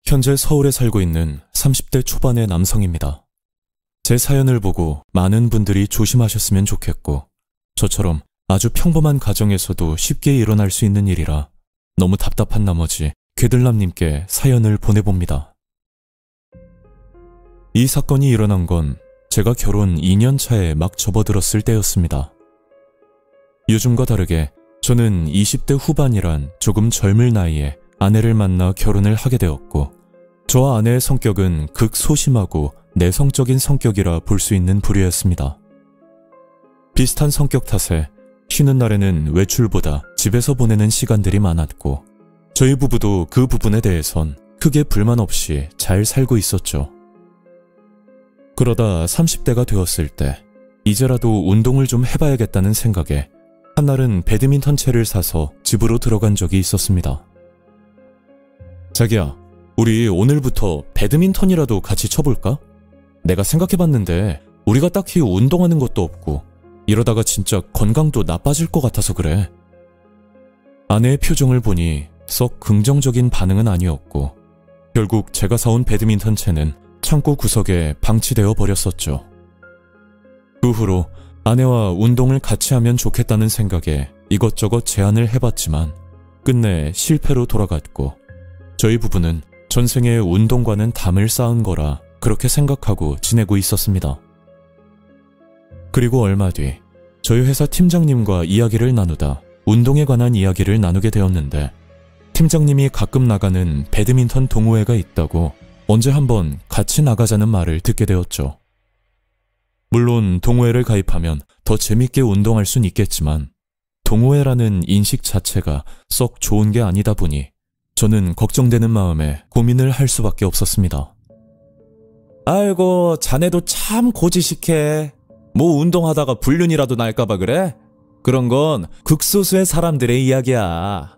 현재 서울에 살고 있는 30대 초반의 남성입니다. 제 사연을 보고 많은 분들이 조심하셨으면 좋겠고, 저처럼 아주 평범한 가정에서도 쉽게 일어날 수 있는 일이라 너무 답답한 나머지 괴들남님께 사연을 보내봅니다. 이 사건이 일어난 건 제가 결혼 2년 차에 막 접어들었을 때였습니다. 요즘과 다르게 저는 20대 후반이란 조금 젊을 나이에 아내를 만나 결혼을 하게 되었고, 저와 아내의 성격은 극소심하고 내성적인 성격이라 볼 수 있는 부류였습니다. 비슷한 성격 탓에 쉬는 날에는 외출보다 집에서 보내는 시간들이 많았고, 저희 부부도 그 부분에 대해선 크게 불만 없이 잘 살고 있었죠. 그러다 30대가 되었을 때 이제라도 운동을 좀 해봐야겠다는 생각에 한날은 배드민턴 채를 사서 집으로 들어간 적이 있었습니다. 자기야, 우리 오늘부터 배드민턴이라도 같이 쳐볼까? 내가 생각해봤는데 우리가 딱히 운동하는 것도 없고 이러다가 진짜 건강도 나빠질 것 같아서 그래. 아내의 표정을 보니 썩 긍정적인 반응은 아니었고, 결국 제가 사온 배드민턴 채는 창고 구석에 방치되어 버렸었죠. 그 후로 아내와 운동을 같이 하면 좋겠다는 생각에 이것저것 제안을 해봤지만 끝내 실패로 돌아갔고, 저희 부부는 전생에 운동과는 담을 쌓은 거라 그렇게 생각하고 지내고 있었습니다. 그리고 얼마 뒤 저희 회사 팀장님과 이야기를 나누다 운동에 관한 이야기를 나누게 되었는데, 팀장님이 가끔 나가는 배드민턴 동호회가 있다고 언제 한번 같이 나가자는 말을 듣게 되었죠. 물론 동호회를 가입하면 더 재밌게 운동할 순 있겠지만 동호회라는 인식 자체가 썩 좋은 게 아니다 보니 저는 걱정되는 마음에 고민을 할 수밖에 없었습니다. 아이고, 자네도 참 고지식해. 뭐 운동하다가 불륜이라도 날까봐 그래? 그런 건 극소수의 사람들의 이야기야.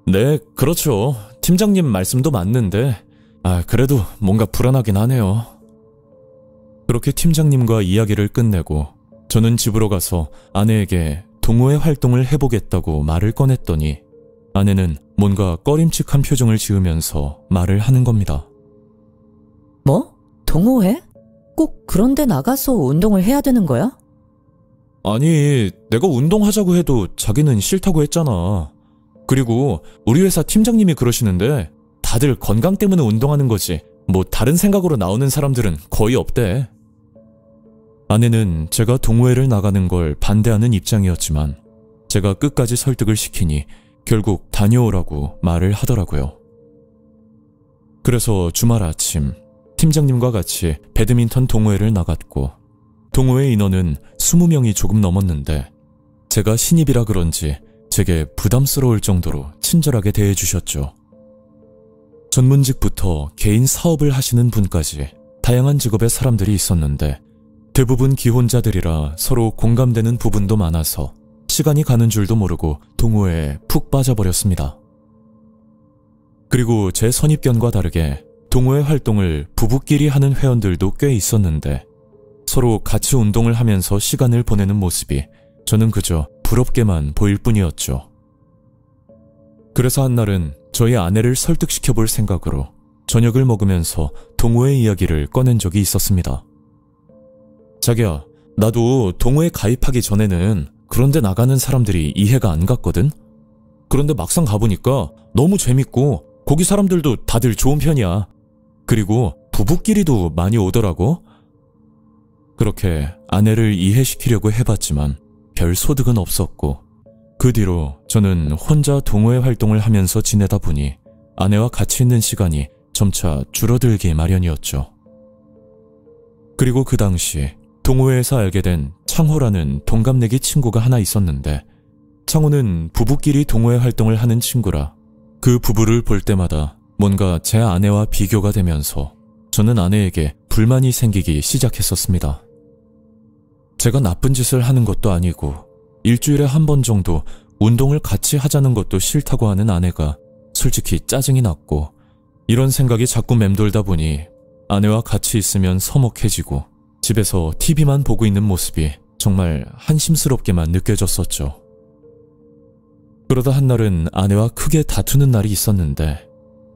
네, 그렇죠. 팀장님 말씀도 맞는데 그래도 뭔가 불안하긴 하네요. 그렇게 팀장님과 이야기를 끝내고 저는 집으로 가서 아내에게 동호회 활동을 해보겠다고 말을 꺼냈더니 아내는 뭔가 꺼림칙한 표정을 지으면서 말을 하는 겁니다. 뭐? 동호회? 꼭 그런 데 나가서 운동을 해야 되는 거야? 아니, 내가 운동하자고 해도 자기는 싫다고 했잖아. 그리고 우리 회사 팀장님이 그러시는데 다들 건강 때문에 운동하는 거지 뭐 다른 생각으로 나오는 사람들은 거의 없대. 아내는 제가 동호회를 나가는 걸 반대하는 입장이었지만 제가 끝까지 설득을 시키니 결국 다녀오라고 말을 하더라고요. 그래서 주말 아침 팀장님과 같이 배드민턴 동호회를 나갔고, 동호회 인원은 20명이 조금 넘었는데 제가 신입이라 그런지 제게 부담스러울 정도로 친절하게 대해주셨죠. 전문직부터 개인 사업을 하시는 분까지 다양한 직업의 사람들이 있었는데 대부분 기혼자들이라 서로 공감되는 부분도 많아서 시간이 가는 줄도 모르고 동호회에 푹 빠져버렸습니다. 그리고 제 선입견과 다르게 동호회 활동을 부부끼리 하는 회원들도 꽤 있었는데 서로 같이 운동을 하면서 시간을 보내는 모습이 저는 그저 부럽게만 보일 뿐이었죠. 그래서 한날은 저희 아내를 설득시켜 볼 생각으로 저녁을 먹으면서 동호회 이야기를 꺼낸 적이 있었습니다. 자기야, 나도 동호회 가입하기 전에는 그런데 나가는 사람들이 이해가 안 갔거든? 그런데 막상 가보니까 너무 재밌고 거기 사람들도 다들 좋은 편이야. 그리고 부부끼리도 많이 오더라고. 그렇게 아내를 이해시키려고 해봤지만 별 소득은 없었고, 그 뒤로 저는 혼자 동호회 활동을 하면서 지내다 보니 아내와 같이 있는 시간이 점차 줄어들기 마련이었죠. 그리고 그 당시 동호회에서 알게 된 창호라는 동갑내기 친구가 하나 있었는데, 창호는 부부끼리 동호회 활동을 하는 친구라 그 부부를 볼 때마다 뭔가 제 아내와 비교가 되면서 저는 아내에게 불만이 생기기 시작했었습니다. 제가 나쁜 짓을 하는 것도 아니고 일주일에 한 번 정도 운동을 같이 하자는 것도 싫다고 하는 아내가 솔직히 짜증이 났고, 이런 생각이 자꾸 맴돌다 보니 아내와 같이 있으면 서먹해지고 집에서 TV만 보고 있는 모습이 정말 한심스럽게만 느껴졌었죠. 그러다 한날은 아내와 크게 다투는 날이 있었는데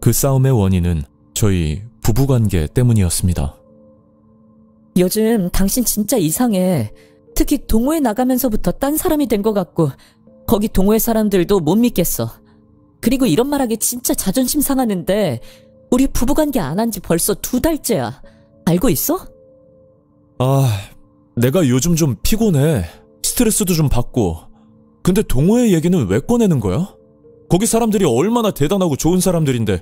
그 싸움의 원인은 저희 부부관계 때문이었습니다. 요즘 당신 진짜 이상해. 특히 동호회 나가면서부터 딴 사람이 된 것 같고 거기 동호회 사람들도 못 믿겠어. 그리고 이런 말하기 진짜 자존심 상하는데 우리 부부관계 안 한 지 벌써 2달째야. 알고 있어? 내가 요즘 좀 피곤해. 스트레스도 좀 받고. 근데 동호회 얘기는 왜 꺼내는 거야? 거기 사람들이 얼마나 대단하고 좋은 사람들인데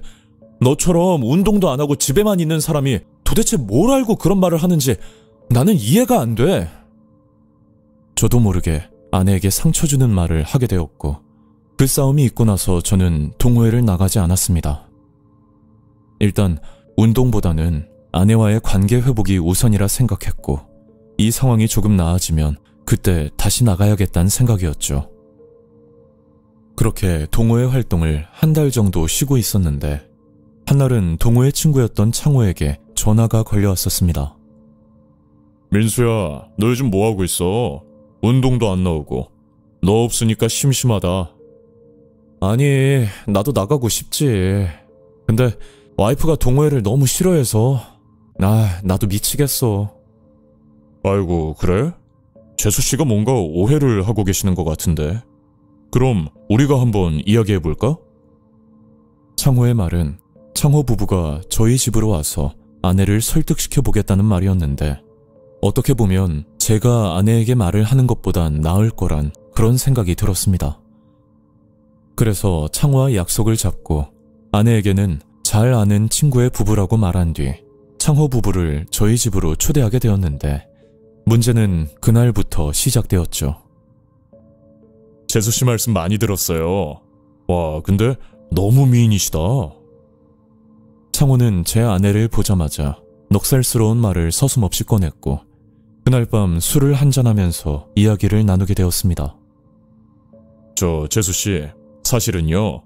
너처럼 운동도 안 하고 집에만 있는 사람이 도대체 뭘 알고 그런 말을 하는지 나는 이해가 안 돼. 저도 모르게 아내에게 상처 주는 말을 하게 되었고, 그 싸움이 있고 나서 저는 동호회를 나가지 않았습니다. 일단 운동보다는 아내와의 관계 회복이 우선이라 생각했고, 이 상황이 조금 나아지면 그때 다시 나가야겠다는 생각이었죠. 그렇게 동호회 활동을 한 달 정도 쉬고 있었는데 한날은 동호회 친구였던 창호에게 전화가 걸려왔었습니다. 민수야, 너 요즘 뭐하고 있어? 운동도 안 나오고. 너 없으니까 심심하다. 아니, 나도 나가고 싶지. 근데 와이프가 동호회를 너무 싫어해서 나도 미치겠어. 아이고, 그래? 재수씨가 뭔가 오해를 하고 계시는 것 같은데. 그럼 우리가 한번 이야기해볼까? 창호의 말은 창호 부부가 저희 집으로 와서 아내를 설득시켜보겠다는 말이었는데, 어떻게 보면 제가 아내에게 말을 하는 것보단 나을 거란 그런 생각이 들었습니다. 그래서 창호와 약속을 잡고 아내에게는 잘 아는 친구의 부부라고 말한 뒤 창호 부부를 저희 집으로 초대하게 되었는데, 문제는 그날부터 시작되었죠. 재수씨 말씀 많이 들었어요. 와, 근데 너무 미인이시다. 창호는 제 아내를 보자마자 넉살스러운 말을 서슴없이 꺼냈고, 그날 밤 술을 한잔하면서 이야기를 나누게 되었습니다. 재수씨, 사실은요,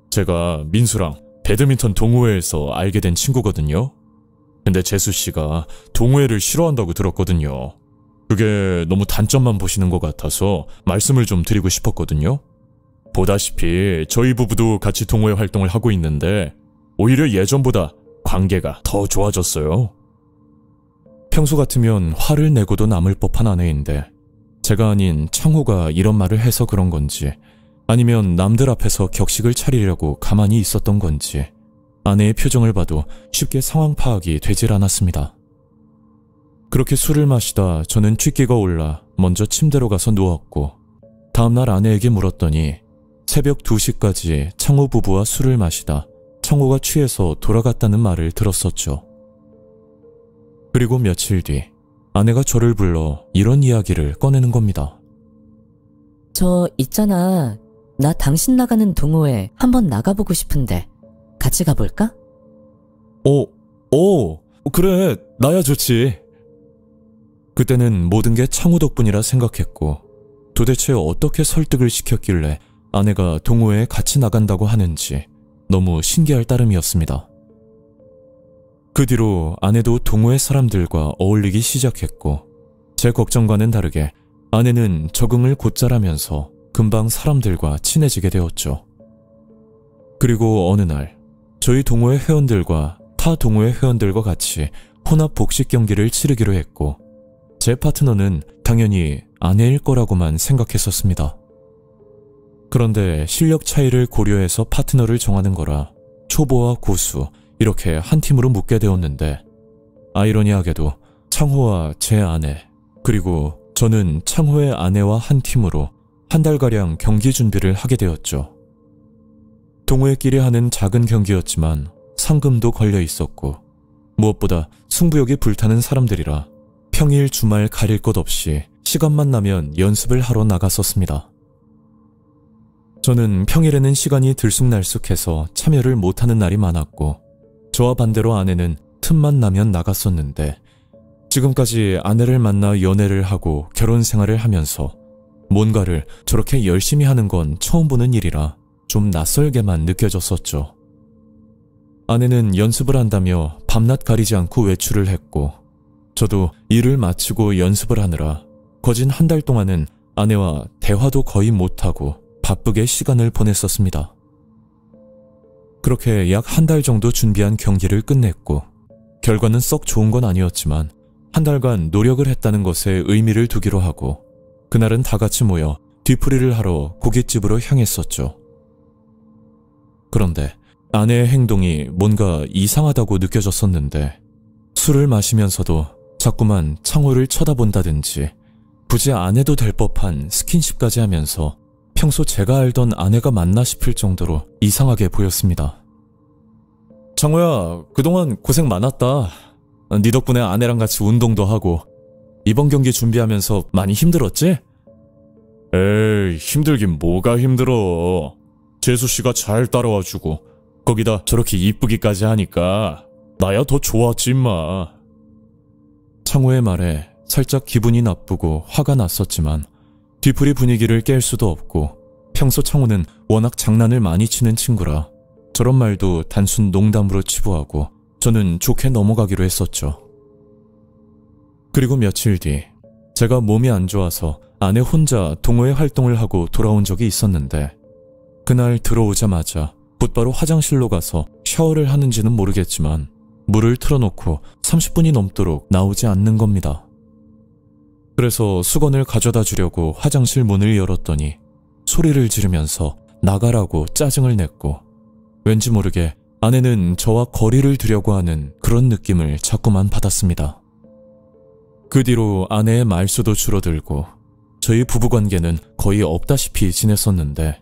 제가 민수랑 배드민턴 동호회에서 알게 된 친구거든요. 근데 재수씨가 동호회를 싫어한다고 들었거든요. 그게 너무 단점만 보시는 것 같아서 말씀을 좀 드리고 싶었거든요. 보다시피 저희 부부도 같이 동호회 활동을 하고 있는데 오히려 예전보다 관계가 더 좋아졌어요. 평소 같으면 화를 내고도 남을 법한 아내인데 제가 아닌 창호가 이런 말을 해서 그런 건지, 아니면 남들 앞에서 격식을 차리려고 가만히 있었던 건지 아내의 표정을 봐도 쉽게 상황 파악이 되질 않았습니다. 그렇게 술을 마시다 저는 취기가 올라 먼저 침대로 가서 누웠고, 다음날 아내에게 물었더니 새벽 2시까지 창호 부부와 술을 마시다 창호가 취해서 돌아갔다는 말을 들었었죠. 그리고 며칠 뒤 아내가 저를 불러 이런 이야기를 꺼내는 겁니다. 저 있잖아. 나 당신 나가는 동호회 한번 나가보고 싶은데 같이 가볼까? 그래, 나야 좋지. 그때는 모든 게 창호 덕분이라 생각했고, 도대체 어떻게 설득을 시켰길래 아내가 동호회에 같이 나간다고 하는지 너무 신기할 따름이었습니다. 그 뒤로 아내도 동호회 사람들과 어울리기 시작했고, 제 걱정과는 다르게 아내는 적응을 곧잘 하면서 금방 사람들과 친해지게 되었죠. 그리고 어느 날 저희 동호회 회원들과 타 동호회 회원들과 같이 혼합 복식 경기를 치르기로 했고, 제 파트너는 당연히 아내일 거라고만 생각했었습니다. 그런데 실력 차이를 고려해서 파트너를 정하는 거라 초보와 고수 이렇게 한 팀으로 묶게 되었는데, 아이러니하게도 창호와 제 아내, 그리고 저는 창호의 아내와 한 팀으로 한 달가량 경기 준비를 하게 되었죠. 동호회끼리 하는 작은 경기였지만 상금도 걸려 있었고, 무엇보다 승부욕이 불타는 사람들이라 평일 주말 가릴 것 없이 시간만 나면 연습을 하러 나갔었습니다. 저는 평일에는 시간이 들쑥날쑥해서 참여를 못하는 날이 많았고, 저와 반대로 아내는 틈만 나면 나갔었는데, 지금까지 아내를 만나 연애를 하고 결혼 생활을 하면서 뭔가를 저렇게 열심히 하는 건 처음 보는 일이라 좀 낯설게만 느껴졌었죠. 아내는 연습을 한다며 밤낮 가리지 않고 외출을 했고, 저도 일을 마치고 연습을 하느라 거진 한 달 동안은 아내와 대화도 거의 못하고 바쁘게 시간을 보냈었습니다. 그렇게 약 한 달 정도 준비한 경기를 끝냈고, 결과는 썩 좋은 건 아니었지만 한 달간 노력을 했다는 것에 의미를 두기로 하고, 그날은 다 같이 모여 뒤풀이를 하러 고깃집으로 향했었죠. 그런데 아내의 행동이 뭔가 이상하다고 느껴졌었는데, 술을 마시면서도 자꾸만 창호를 쳐다본다든지 굳이 안 해도 될 법한 스킨십까지 하면서 평소 제가 알던 아내가 맞나 싶을 정도로 이상하게 보였습니다. 창호야, 그동안 고생 많았다. 네 덕분에 아내랑 같이 운동도 하고 이번 경기 준비하면서 많이 힘들었지? 에이, 힘들긴 뭐가 힘들어. 재수씨가 잘 따라와주고 거기다 저렇게 이쁘기까지 하니까 나야 더 좋았지 임마. 창호의 말에 살짝 기분이 나쁘고 화가 났었지만 뒤풀이 분위기를 깰 수도 없고, 평소 창호는 워낙 장난을 많이 치는 친구라 저런 말도 단순 농담으로 치부하고 저는 좋게 넘어가기로 했었죠. 그리고 며칠 뒤 제가 몸이 안 좋아서 아내 혼자 동호회 활동을 하고 돌아온 적이 있었는데, 그날 들어오자마자 곧바로 화장실로 가서 샤워를 하는지는 모르겠지만 물을 틀어놓고 30분이 넘도록 나오지 않는 겁니다. 그래서 수건을 가져다 주려고 화장실 문을 열었더니 소리를 지르면서 나가라고 짜증을 냈고, 왠지 모르게 아내는 저와 거리를 두려고 하는 그런 느낌을 자꾸만 받았습니다. 그 뒤로 아내의 말수도 줄어들고 저희 부부관계는 거의 없다시피 지냈었는데,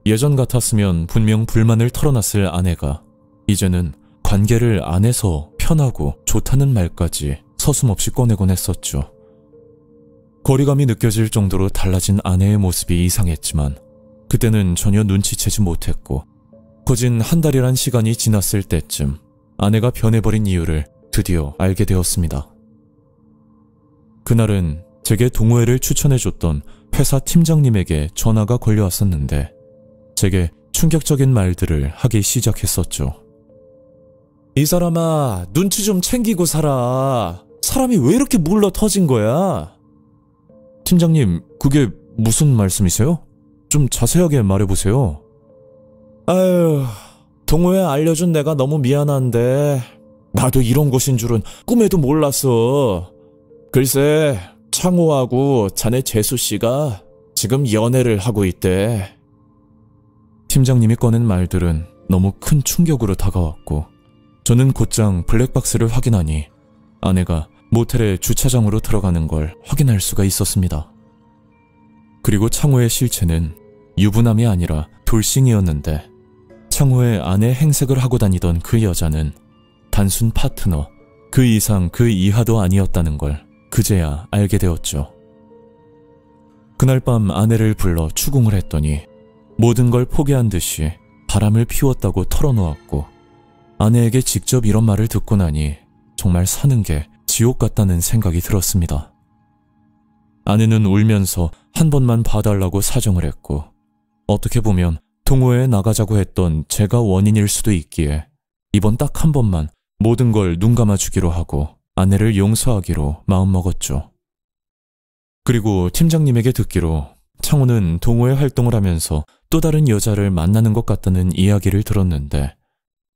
예전 같았으면 분명 불만을 털어놨을 아내가 이제는 관계를 안에서 편하고 좋다는 말까지 서슴없이 꺼내곤 했었죠. 거리감이 느껴질 정도로 달라진 아내의 모습이 이상했지만 그때는 전혀 눈치채지 못했고, 거진 한 달이란 시간이 지났을 때쯤 아내가 변해버린 이유를 드디어 알게 되었습니다. 그날은 제게 동호회를 추천해줬던 회사 팀장님에게 전화가 걸려왔었는데, 제게 충격적인 말들을 하기 시작했었죠. 이 사람아, 눈치 좀 챙기고 살아. 사람이 왜 이렇게 물러 터진 거야? 팀장님, 그게 무슨 말씀이세요? 좀 자세하게 말해보세요. 아유, 동호회 알려준 내가 너무 미안한데 나도 이런 곳인 줄은 꿈에도 몰랐어. 글쎄, 창호하고 자네 재수씨가 지금 연애를 하고 있대. 팀장님이 꺼낸 말들은 너무 큰 충격으로 다가왔고, 저는 곧장 블랙박스를 확인하니 아내가 모텔의 주차장으로 들어가는 걸 확인할 수가 있었습니다. 그리고 창호의 실체는 유부남이 아니라 돌싱이었는데, 창호의 아내 행색을 하고 다니던 그 여자는 단순 파트너, 그 이상 그 이하도 아니었다는 걸 그제야 알게 되었죠. 그날 밤 아내를 불러 추궁을 했더니 모든 걸 포기한 듯이 바람을 피웠다고 털어놓았고, 아내에게 직접 이런 말을 듣고 나니 정말 사는 게 지옥 같다는 생각이 들었습니다. 아내는 울면서 한 번만 봐달라고 사정을 했고, 어떻게 보면 동호회에 나가자고 했던 제가 원인일 수도 있기에 이번 딱 한 번만 모든 걸 눈 감아주기로 하고 아내를 용서하기로 마음먹었죠. 그리고 팀장님에게 듣기로 창호는 동호회 활동을 하면서 또 다른 여자를 만나는 것 같다는 이야기를 들었는데,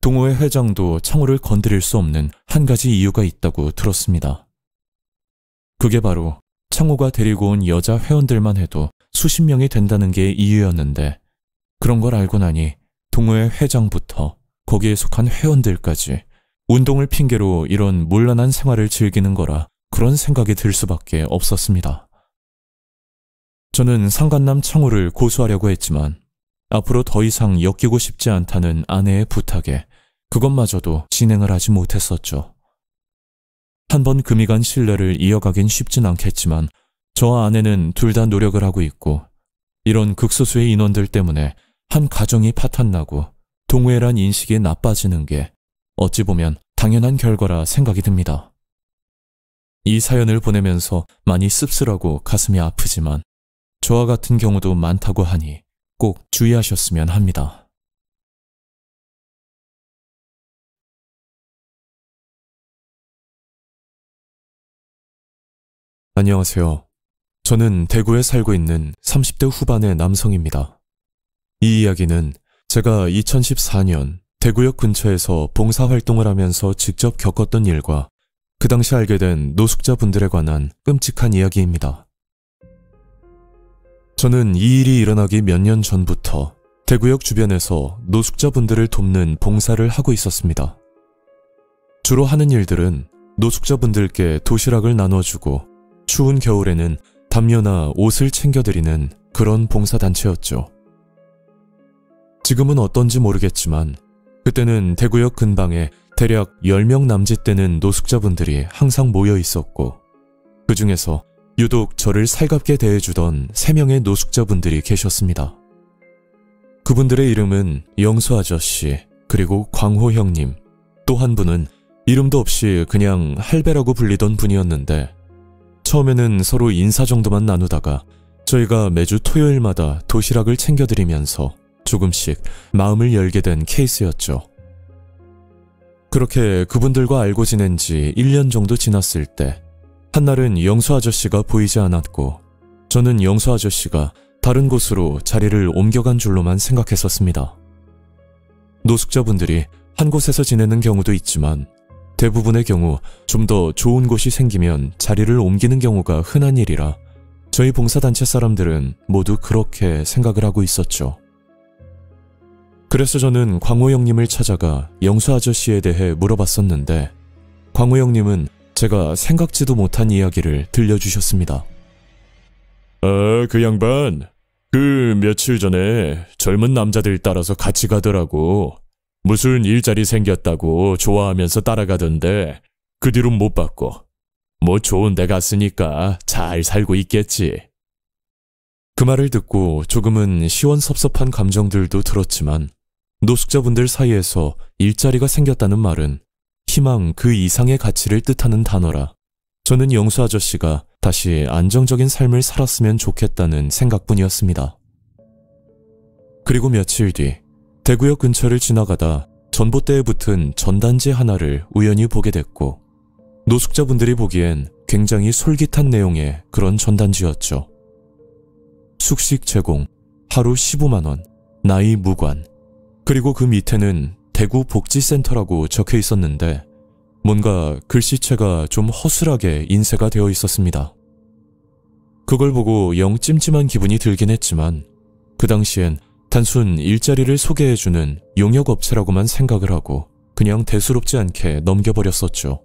동호회 회장도 창호를 건드릴 수 없는 한 가지 이유가 있다고 들었습니다. 그게 바로 창호가 데리고 온 여자 회원들만 해도 수십 명이 된다는 게 이유였는데, 그런 걸 알고 나니 동호회 회장부터 거기에 속한 회원들까지 운동을 핑계로 이런 문란한 생활을 즐기는 거라 그런 생각이 들 수밖에 없었습니다. 저는 상간남 창호를 고소하려고 했지만 앞으로 더 이상 엮이고 싶지 않다는 아내의 부탁에 그것마저도 진행을 하지 못했었죠. 한 번 금이 간 신뢰를 이어가긴 쉽진 않겠지만 저와 아내는 둘 다 노력을 하고 있고, 이런 극소수의 인원들 때문에 한 가정이 파탄나고 동호회란 인식이 나빠지는 게 어찌 보면 당연한 결과라 생각이 듭니다. 이 사연을 보내면서 많이 씁쓸하고 가슴이 아프지만 저와 같은 경우도 많다고 하니 꼭 주의하셨으면 합니다. 안녕하세요. 저는 대구에 살고 있는 30대 후반의 남성입니다. 이 이야기는 제가 2014년 대구역 근처에서 봉사활동을 하면서 직접 겪었던 일과 그 당시 알게 된 노숙자분들에 관한 끔찍한 이야기입니다. 저는 이 일이 일어나기 몇 년 전부터 대구역 주변에서 노숙자분들을 돕는 봉사를 하고 있었습니다. 주로 하는 일들은 노숙자분들께 도시락을 나눠주고 추운 겨울에는 담요나 옷을 챙겨드리는 그런 봉사단체였죠. 지금은 어떤지 모르겠지만 그때는 대구역 근방에 대략 10명 남짓 되는 노숙자분들이 항상 모여 있었고 그 중에서 유독 저를 살갑게 대해주던 3명의 노숙자분들이 계셨습니다. 그분들의 이름은 영수 아저씨, 그리고 광호 형님, 또 한 분은 이름도 없이 그냥 할배라고 불리던 분이었는데 처음에는 서로 인사 정도만 나누다가 저희가 매주 토요일마다 도시락을 챙겨드리면서 조금씩 마음을 열게 된 케이스였죠. 그렇게 그분들과 알고 지낸 지 1년 정도 지났을 때 한날은 영수 아저씨가 보이지 않았고 저는 영수 아저씨가 다른 곳으로 자리를 옮겨간 줄로만 생각했었습니다. 노숙자분들이 한 곳에서 지내는 경우도 있지만 대부분의 경우 좀 더 좋은 곳이 생기면 자리를 옮기는 경우가 흔한 일이라 저희 봉사단체 사람들은 모두 그렇게 생각을 하고 있었죠. 그래서 저는 광호 형님을 찾아가 영수 아저씨에 대해 물어봤었는데 광호 형님은 제가 생각지도 못한 이야기를 들려주셨습니다. 그 양반, 며칠 전에 젊은 남자들 따라서 같이 가더라고. 무슨 일자리 생겼다고 좋아하면서 따라가던데 그 뒤로는 못 봤고 뭐 좋은 데 갔으니까 잘 살고 있겠지. 그 말을 듣고 조금은 시원섭섭한 감정들도 들었지만 노숙자분들 사이에서 일자리가 생겼다는 말은 희망 그 이상의 가치를 뜻하는 단어라 저는 영수 아저씨가 다시 안정적인 삶을 살았으면 좋겠다는 생각뿐이었습니다. 그리고 며칠 뒤 대구역 근처를 지나가다 전봇대에 붙은 전단지 하나를 우연히 보게 됐고 노숙자분들이 보기엔 굉장히 솔깃한 내용의 그런 전단지였죠. 숙식 제공, 하루 15만원, 나이 무관, 그리고 그 밑에는 대구 복지센터라고 적혀 있었는데 뭔가 글씨체가 좀 허술하게 인쇄가 되어 있었습니다. 그걸 보고 영 찜찜한 기분이 들긴 했지만 그 당시엔 단순 일자리를 소개해주는 용역업체라고만 생각을 하고 그냥 대수롭지 않게 넘겨버렸었죠.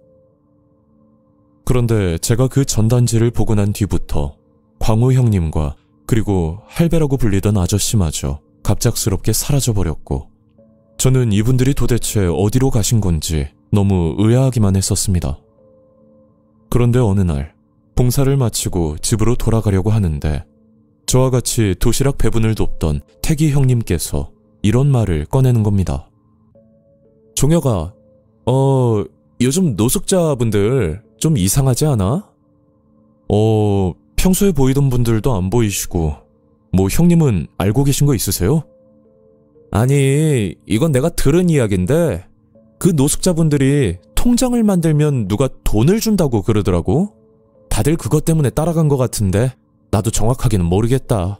그런데 제가 그 전단지를 보고 난 뒤부터 광호 형님과 그리고 할배라고 불리던 아저씨마저 갑작스럽게 사라져버렸고 저는 이분들이 도대체 어디로 가신 건지 너무 의아하기만 했었습니다. 그런데 어느 날 봉사를 마치고 집으로 돌아가려고 하는데 저와 같이 도시락 배분을 돕던 태기 형님께서 이런 말을 꺼내는 겁니다. 종혁아, 요즘 노숙자분들 좀 이상하지 않아? 평소에 보이던 분들도 안 보이시고 뭐 형님은 알고 계신 거 있으세요? 아니, 이건 내가 들은 이야기인데 그 노숙자분들이 통장을 만들면 누가 돈을 준다고 그러더라고. 다들 그것 때문에 따라간 것 같은데 나도 정확하게는 모르겠다.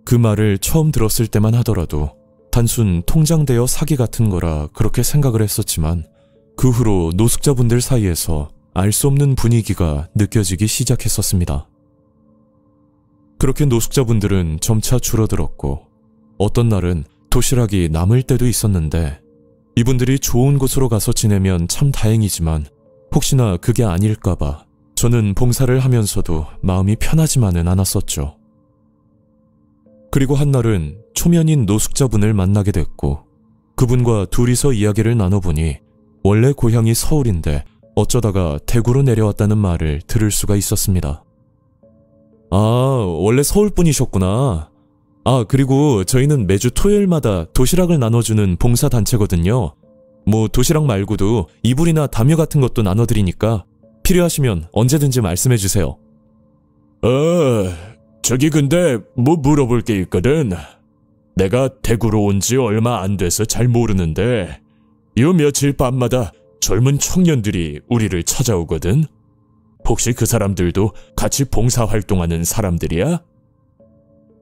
그 말을 처음 들었을 때만 하더라도 단순 통장 대여 사기 같은 거라 그렇게 생각을 했었지만 그 후로 노숙자분들 사이에서 알 수 없는 분위기가 느껴지기 시작했었습니다. 그렇게 노숙자분들은 점차 줄어들었고 어떤 날은 도시락이 남을 때도 있었는데 이분들이 좋은 곳으로 가서 지내면 참 다행이지만 혹시나 그게 아닐까봐 저는 봉사를 하면서도 마음이 편하지만은 않았었죠. 그리고 한날은 초면인 노숙자분을 만나게 됐고 그분과 둘이서 이야기를 나눠보니 원래 고향이 서울인데 어쩌다가 대구로 내려왔다는 말을 들을 수가 있었습니다. 아, 원래 서울 분이셨구나. 아, 그리고 저희는 매주 토요일마다 도시락을 나눠주는 봉사단체거든요. 뭐 도시락 말고도 이불이나 담요 같은 것도 나눠드리니까 필요하시면 언제든지 말씀해주세요. 저기 근데 뭐 물어볼 게 있거든. 내가 대구로 온 지 얼마 안 돼서 잘 모르는데 요 며칠 밤마다 젊은 청년들이 우리를 찾아오거든. 혹시 그 사람들도 같이 봉사활동하는 사람들이야?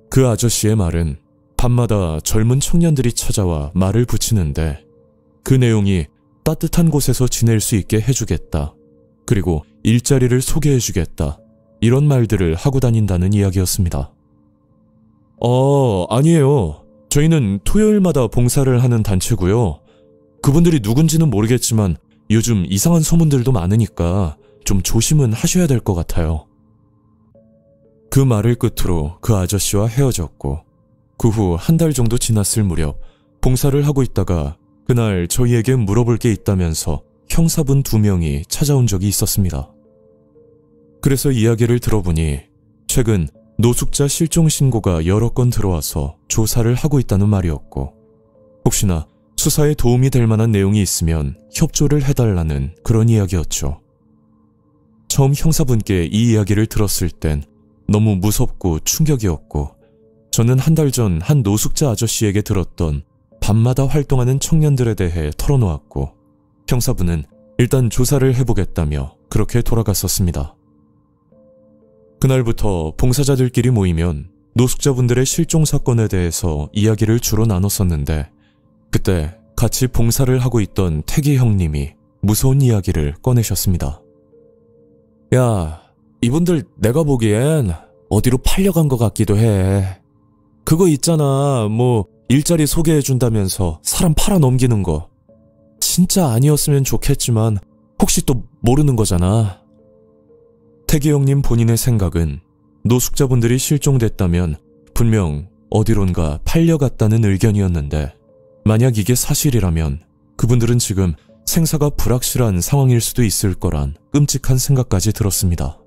그 아저씨의 말은 밤마다 젊은 청년들이 찾아와 말을 붙이는데 그 내용이 따뜻한 곳에서 지낼 수 있게 해주겠다. 그리고 일자리를 소개해주겠다. 이런 말들을 하고 다닌다는 이야기였습니다. 아니에요. 저희는 토요일마다 봉사를 하는 단체고요. 그분들이 누군지는 모르겠지만 요즘 이상한 소문들도 많으니까 좀 조심은 하셔야 될 것 같아요. 그 말을 끝으로 그 아저씨와 헤어졌고 그 후 한 달 정도 지났을 무렵 봉사를 하고 있다가 그날 저희에게 물어볼 게 있다면서 형사분 2명이 찾아온 적이 있었습니다. 그래서 이야기를 들어보니 최근 노숙자 실종 신고가 여러 건 들어와서 조사를 하고 있다는 말이었고 혹시나 수사에 도움이 될 만한 내용이 있으면 협조를 해달라는 그런 이야기였죠. 처음 형사분께 이 이야기를 들었을 땐 너무 무섭고 충격이었고 저는 한 달 전 한 노숙자 아저씨에게 들었던 밤마다 활동하는 청년들에 대해 털어놓았고 형사분은 일단 조사를 해보겠다며 그렇게 돌아갔었습니다. 그날부터 봉사자들끼리 모이면 노숙자분들의 실종 사건에 대해서 이야기를 주로 나눴었는데 그때 같이 봉사를 하고 있던 태기 형님이 무서운 이야기를 꺼내셨습니다. 야, 이분들 내가 보기엔 어디로 팔려간 것 같기도 해. 그거 있잖아, 뭐 일자리 소개해준다면서 사람 팔아넘기는 거. 진짜 아니었으면 좋겠지만 혹시 또 모르는 거잖아. 태기 형님 본인의 생각은 노숙자분들이 실종됐다면 분명 어디론가 팔려갔다는 의견이었는데 만약 이게 사실이라면 그분들은 지금 생사가 불확실한 상황일 수도 있을 거란 끔찍한 생각까지 들었습니다.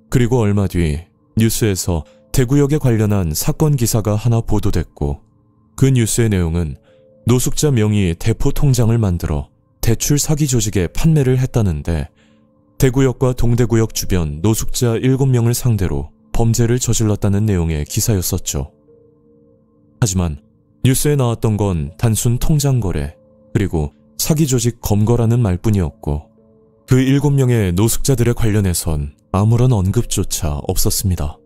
그리고 얼마 뒤 뉴스에서 대구역에 관련한 사건 기사가 하나 보도됐고 그 뉴스의 내용은 노숙자 명의 대포 통장을 만들어 대출 사기 조직에 판매를 했다는데 대구역과 동대구역 주변 노숙자 7명을 상대로 범죄를 저질렀다는 내용의 기사였었죠. 하지만 뉴스에 나왔던 건 단순 통장 거래 그리고 사기 조직 검거라는 말뿐이었고 그 7명의 노숙자들에 관련해선 아무런 언급조차 없었습니다.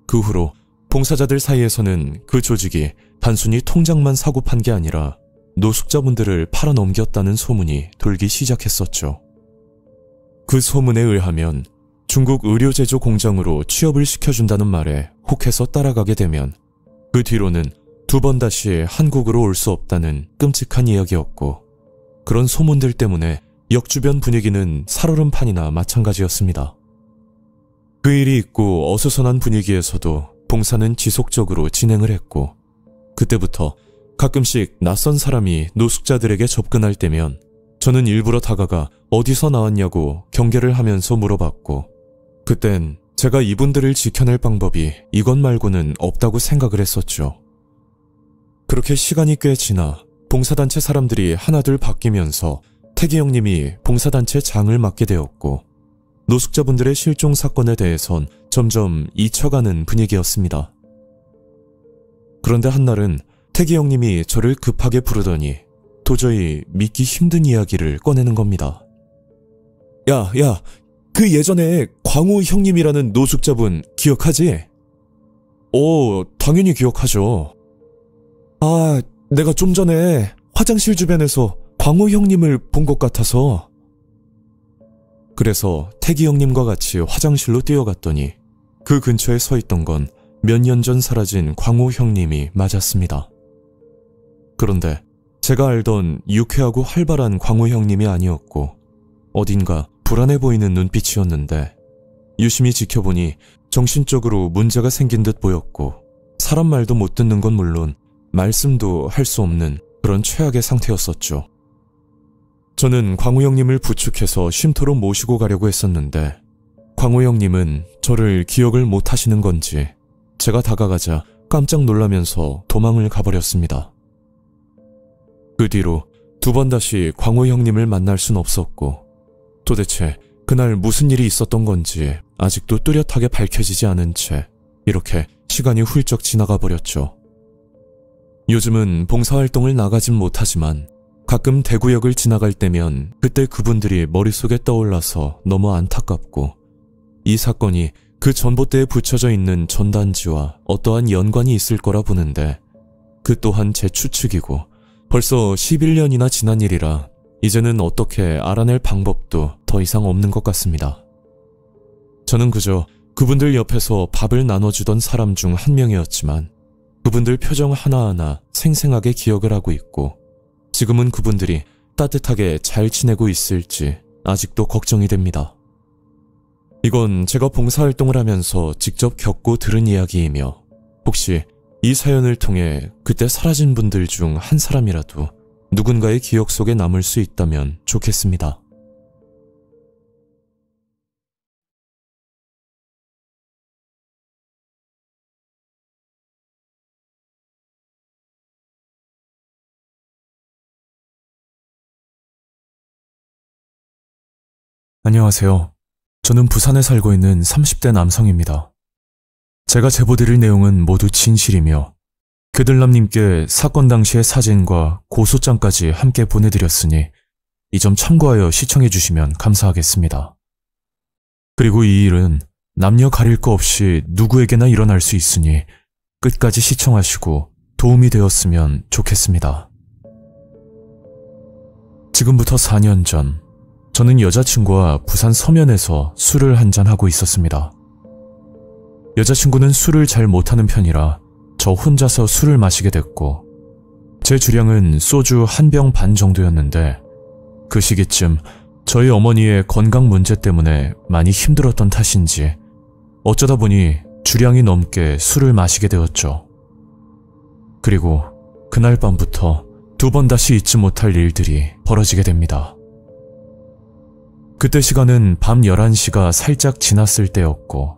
그 후로 봉사자들 사이에서는 그 조직이 단순히 통장만 사고 판 게 아니라 노숙자분들을 팔아넘겼다는 소문이 돌기 시작했었죠. 그 소문에 의하면 중국 의료제조 공장으로 취업을 시켜준다는 말에 혹해서 따라가게 되면 그 뒤로는 2번 다시 한국으로 올 수 없다는 끔찍한 이야기였고 그런 소문들 때문에 역 주변 분위기는 살얼음판이나 마찬가지였습니다. 그 일이 있고 어수선한 분위기에서도 봉사는 지속적으로 진행을 했고 그때부터 가끔씩 낯선 사람이 노숙자들에게 접근할 때면 저는 일부러 다가가 어디서 나왔냐고 경계를 하면서 물어봤고 그땐 제가 이분들을 지켜낼 방법이 이것 말고는 없다고 생각을 했었죠. 그렇게 시간이 꽤 지나 봉사단체 사람들이 하나둘 바뀌면서 태기 형님이 봉사단체 장을 맡게 되었고 노숙자분들의 실종 사건에 대해선 점점 잊혀가는 분위기였습니다. 그런데 한날은 태기 형님이 저를 급하게 부르더니 도저히 믿기 힘든 이야기를 꺼내는 겁니다. 야, 그 예전에 광우 형님이라는 노숙자분 기억하지? 당연히 기억하죠. 내가 좀 전에 화장실 주변에서 광우 형님을 본 것 같아서. 그래서 태기 형님과 같이 화장실로 뛰어갔더니 그 근처에 서 있던 건 몇 년 전 사라진 광우 형님이 맞았습니다. 그런데 제가 알던 유쾌하고 활발한 광우 형님이 아니었고 어딘가 불안해 보이는 눈빛이었는데 유심히 지켜보니 정신적으로 문제가 생긴 듯 보였고 사람 말도 못 듣는 건 물론 말씀도 할 수 없는 그런 최악의 상태였었죠. 저는 광우 형님을 부축해서 쉼터로 모시고 가려고 했었는데 광호 형님은 저를 기억을 못 하시는 건지 제가 다가가자 깜짝 놀라면서 도망을 가버렸습니다. 그 뒤로 두 번 다시 광호 형님을 만날 순 없었고 도대체 그날 무슨 일이 있었던 건지 아직도 뚜렷하게 밝혀지지 않은 채 이렇게 시간이 훌쩍 지나가 버렸죠. 요즘은 봉사활동을 나가진 못하지만 가끔 대구역을 지나갈 때면 그때 그분들이 머릿속에 떠올라서 너무 안타깝고 이 사건이 그 전봇대에 붙여져 있는 전단지와 어떠한 연관이 있을 거라 보는데 그 또한 제 추측이고 벌써 11년이나 지난 일이라 이제는 어떻게 알아낼 방법도 더 이상 없는 것 같습니다. 저는 그저 그분들 옆에서 밥을 나눠주던 사람 중 한 명이었지만 그분들 표정 하나하나 생생하게 기억을 하고 있고 지금은 그분들이 따뜻하게 잘 지내고 있을지 아직도 걱정이 됩니다. 이건 제가 봉사활동을 하면서 직접 겪고 들은 이야기이며 혹시 이 사연을 통해 그때 사라진 분들 중 한 사람이라도 누군가의 기억 속에 남을 수 있다면 좋겠습니다. 안녕하세요. 저는 부산에 살고 있는 30대 남성입니다. 제가 제보드릴 내용은 모두 진실이며 그들남님께 사건 당시의 사진과 고소장까지 함께 보내드렸으니 이 점 참고하여 시청해주시면 감사하겠습니다. 그리고 이 일은 남녀 가릴 거 없이 누구에게나 일어날 수 있으니 끝까지 시청하시고 도움이 되었으면 좋겠습니다. 지금부터 4년 전 저는 여자친구와 부산 서면에서 술을 한잔하고 있었습니다. 여자친구는 술을 잘 못하는 편이라 저 혼자서 술을 마시게 됐고 제 주량은 소주 한 병 반 정도였는데 그 시기쯤 저희 어머니의 건강 문제 때문에 많이 힘들었던 탓인지 어쩌다 보니 주량이 넘게 술을 마시게 되었죠. 그리고 그날 밤부터 두 번 다시 잊지 못할 일들이 벌어지게 됩니다. 그때 시간은 밤 11시가 살짝 지났을 때였고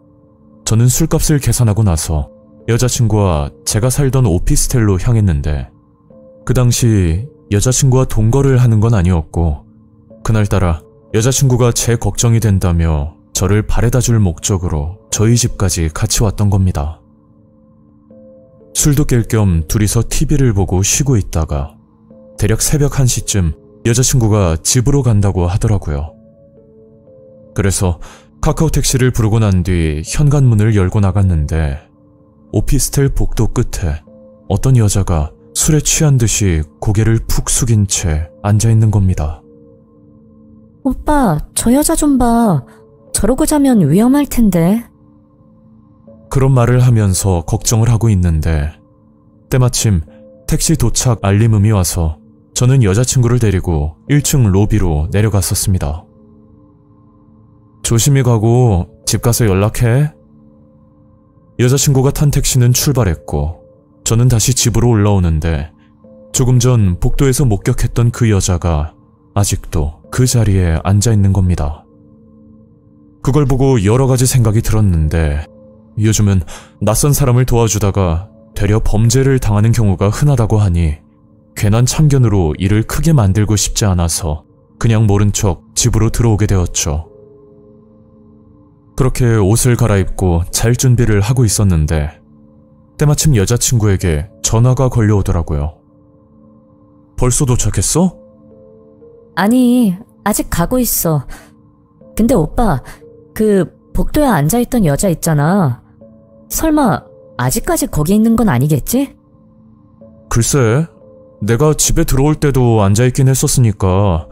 저는 술값을 계산하고 나서 여자친구와 제가 살던 오피스텔로 향했는데 그 당시 여자친구와 동거를 하는 건 아니었고 그날따라 여자친구가 제 걱정이 된다며 저를 바래다 줄 목적으로 저희 집까지 같이 왔던 겁니다. 술도 깰 겸 둘이서 TV를 보고 쉬고 있다가 대략 새벽 1시쯤 여자친구가 집으로 간다고 하더라고요. 그래서 카카오 택시를 부르고 난 뒤 현관문을 열고 나갔는데 오피스텔 복도 끝에 어떤 여자가 술에 취한 듯이 고개를 푹 숙인 채 앉아있는 겁니다. 오빠, 저 여자 좀 봐. 저러고 자면 위험할 텐데. 그런 말을 하면서 걱정을 하고 있는데 때마침 택시 도착 알림음이 와서 저는 여자친구를 데리고 1층 로비로 내려갔었습니다. 조심히 가고 집 가서 연락해. 여자친구가 탄 택시는 출발했고 저는 다시 집으로 올라오는데 조금 전 복도에서 목격했던 그 여자가 아직도 그 자리에 앉아있는 겁니다. 그걸 보고 여러 가지 생각이 들었는데 요즘은 낯선 사람을 도와주다가 되려 범죄를 당하는 경우가 흔하다고 하니 괜한 참견으로 일을 크게 만들고 싶지 않아서 그냥 모른 척 집으로 들어오게 되었죠. 그렇게 옷을 갈아입고 잘 준비를 하고 있었는데 때마침 여자친구에게 전화가 걸려오더라고요. 벌써 도착했어? 아니, 아직 가고 있어. 근데 오빠, 그 복도에 앉아있던 여자 있잖아. 설마 아직까지 거기 있는 건 아니겠지? 글쎄, 내가 집에 들어올 때도 앉아있긴 했었으니까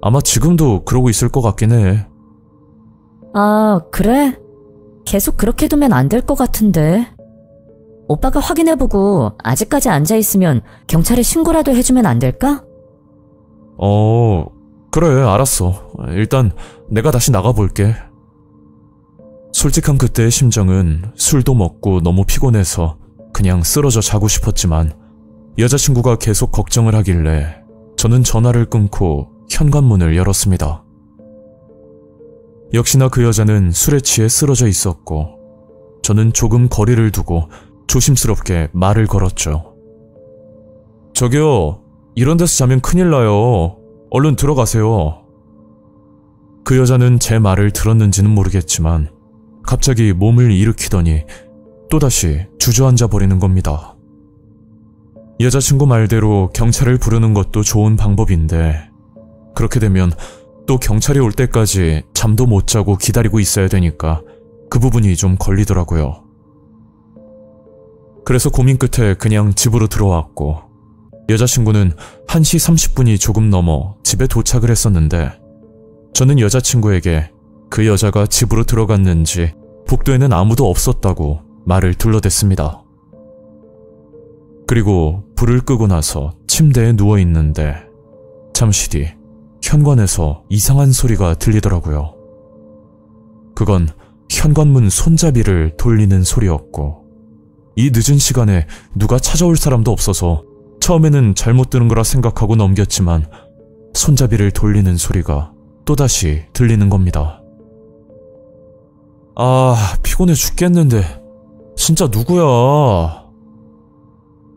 아마 지금도 그러고 있을 것 같긴 해. 아, 그래? 계속 그렇게 두면 안 될 것 같은데. 오빠가 확인해보고 아직까지 앉아있으면 경찰에 신고라도 해주면 안 될까? 그래, 알았어. 일단 내가 다시 나가볼게. 솔직한 그때의 심정은 술도 먹고 너무 피곤해서 그냥 쓰러져 자고 싶었지만 여자친구가 계속 걱정을 하길래 저는 전화를 끊고 현관문을 열었습니다. 역시나 그 여자는 술에 취해 쓰러져 있었고 저는 조금 거리를 두고 조심스럽게 말을 걸었죠. 저기요, 이런 데서 자면 큰일 나요. 얼른 들어가세요. 그 여자는 제 말을 들었는지는 모르겠지만 갑자기 몸을 일으키더니 또다시 주저앉아 버리는 겁니다. 여자친구 말대로 경찰을 부르는 것도 좋은 방법인데 그렇게 되면 또 경찰이 올 때까지 잠도 못 자고 기다리고 있어야 되니까 그 부분이 좀 걸리더라고요. 그래서 고민 끝에 그냥 집으로 들어왔고 여자친구는 1시 30분이 조금 넘어 집에 도착을 했었는데 저는 여자친구에게 그 여자가 집으로 들어갔는지 복도에는 아무도 없었다고 말을 둘러댔습니다. 그리고 불을 끄고 나서 침대에 누워있는데 잠시 뒤 현관에서 이상한 소리가 들리더라고요. 그건 현관문 손잡이를 돌리는 소리였고 이 늦은 시간에 누가 찾아올 사람도 없어서 처음에는 잘못 들은 거라 생각하고 넘겼지만 손잡이를 돌리는 소리가 또다시 들리는 겁니다. 아, 피곤해 죽겠는데 진짜 누구야?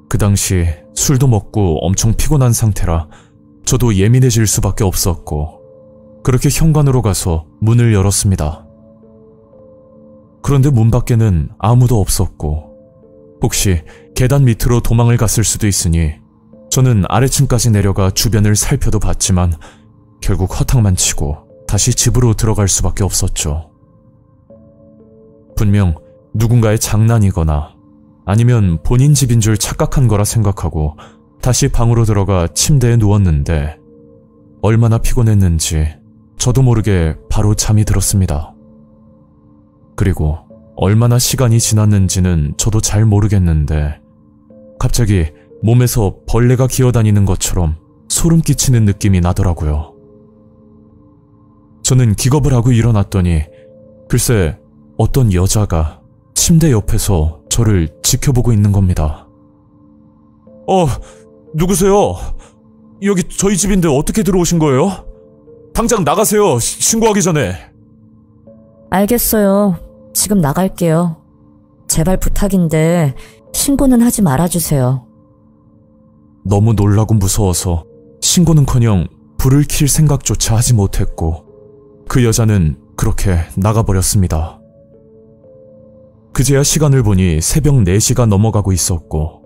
그 당시 술도 먹고 엄청 피곤한 상태라 저도 예민해질 수밖에 없었고 그렇게 현관으로 가서 문을 열었습니다. 그런데 문 밖에는 아무도 없었고 혹시 계단 밑으로 도망을 갔을 수도 있으니 저는 아래층까지 내려가 주변을 살펴도 봤지만 결국 허탕만 치고 다시 집으로 들어갈 수밖에 없었죠. 분명 누군가의 장난이거나 아니면 본인 집인 줄 착각한 거라 생각하고 다시 방으로 들어가 침대에 누웠는데 얼마나 피곤했는지 저도 모르게 바로 잠이 들었습니다. 그리고 얼마나 시간이 지났는지는 저도 잘 모르겠는데 갑자기 몸에서 벌레가 기어다니는 것처럼 소름 끼치는 느낌이 나더라고요. 저는 기겁을 하고 일어났더니 글쎄 어떤 여자가 침대 옆에서 저를 지켜보고 있는 겁니다. 누구세요? 여기 저희 집인데 어떻게 들어오신 거예요? 당장 나가세요. 신고하기 전에. 알겠어요. 지금 나갈게요. 제발 부탁인데 신고는 하지 말아주세요. 너무 놀라고 무서워서 신고는커녕 불을 킬 생각조차 하지 못했고 그 여자는 그렇게 나가버렸습니다. 그제야 시간을 보니 새벽 4시가 넘어가고 있었고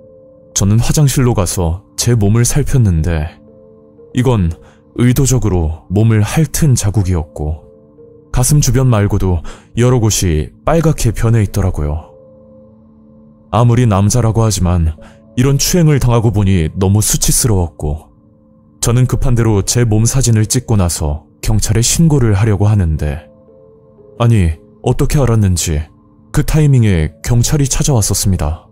저는 화장실로 가서 제 몸을 살폈는데 이건 의도적으로 몸을 핥은 자국이었고 가슴 주변 말고도 여러 곳이 빨갛게 변해 있더라고요. 아무리 남자라고 하지만 이런 추행을 당하고 보니 너무 수치스러웠고 저는 급한 대로 제 몸 사진을 찍고 나서 경찰에 신고를 하려고 하는데 아니 어떻게 알았는지 그 타이밍에 경찰이 찾아왔었습니다.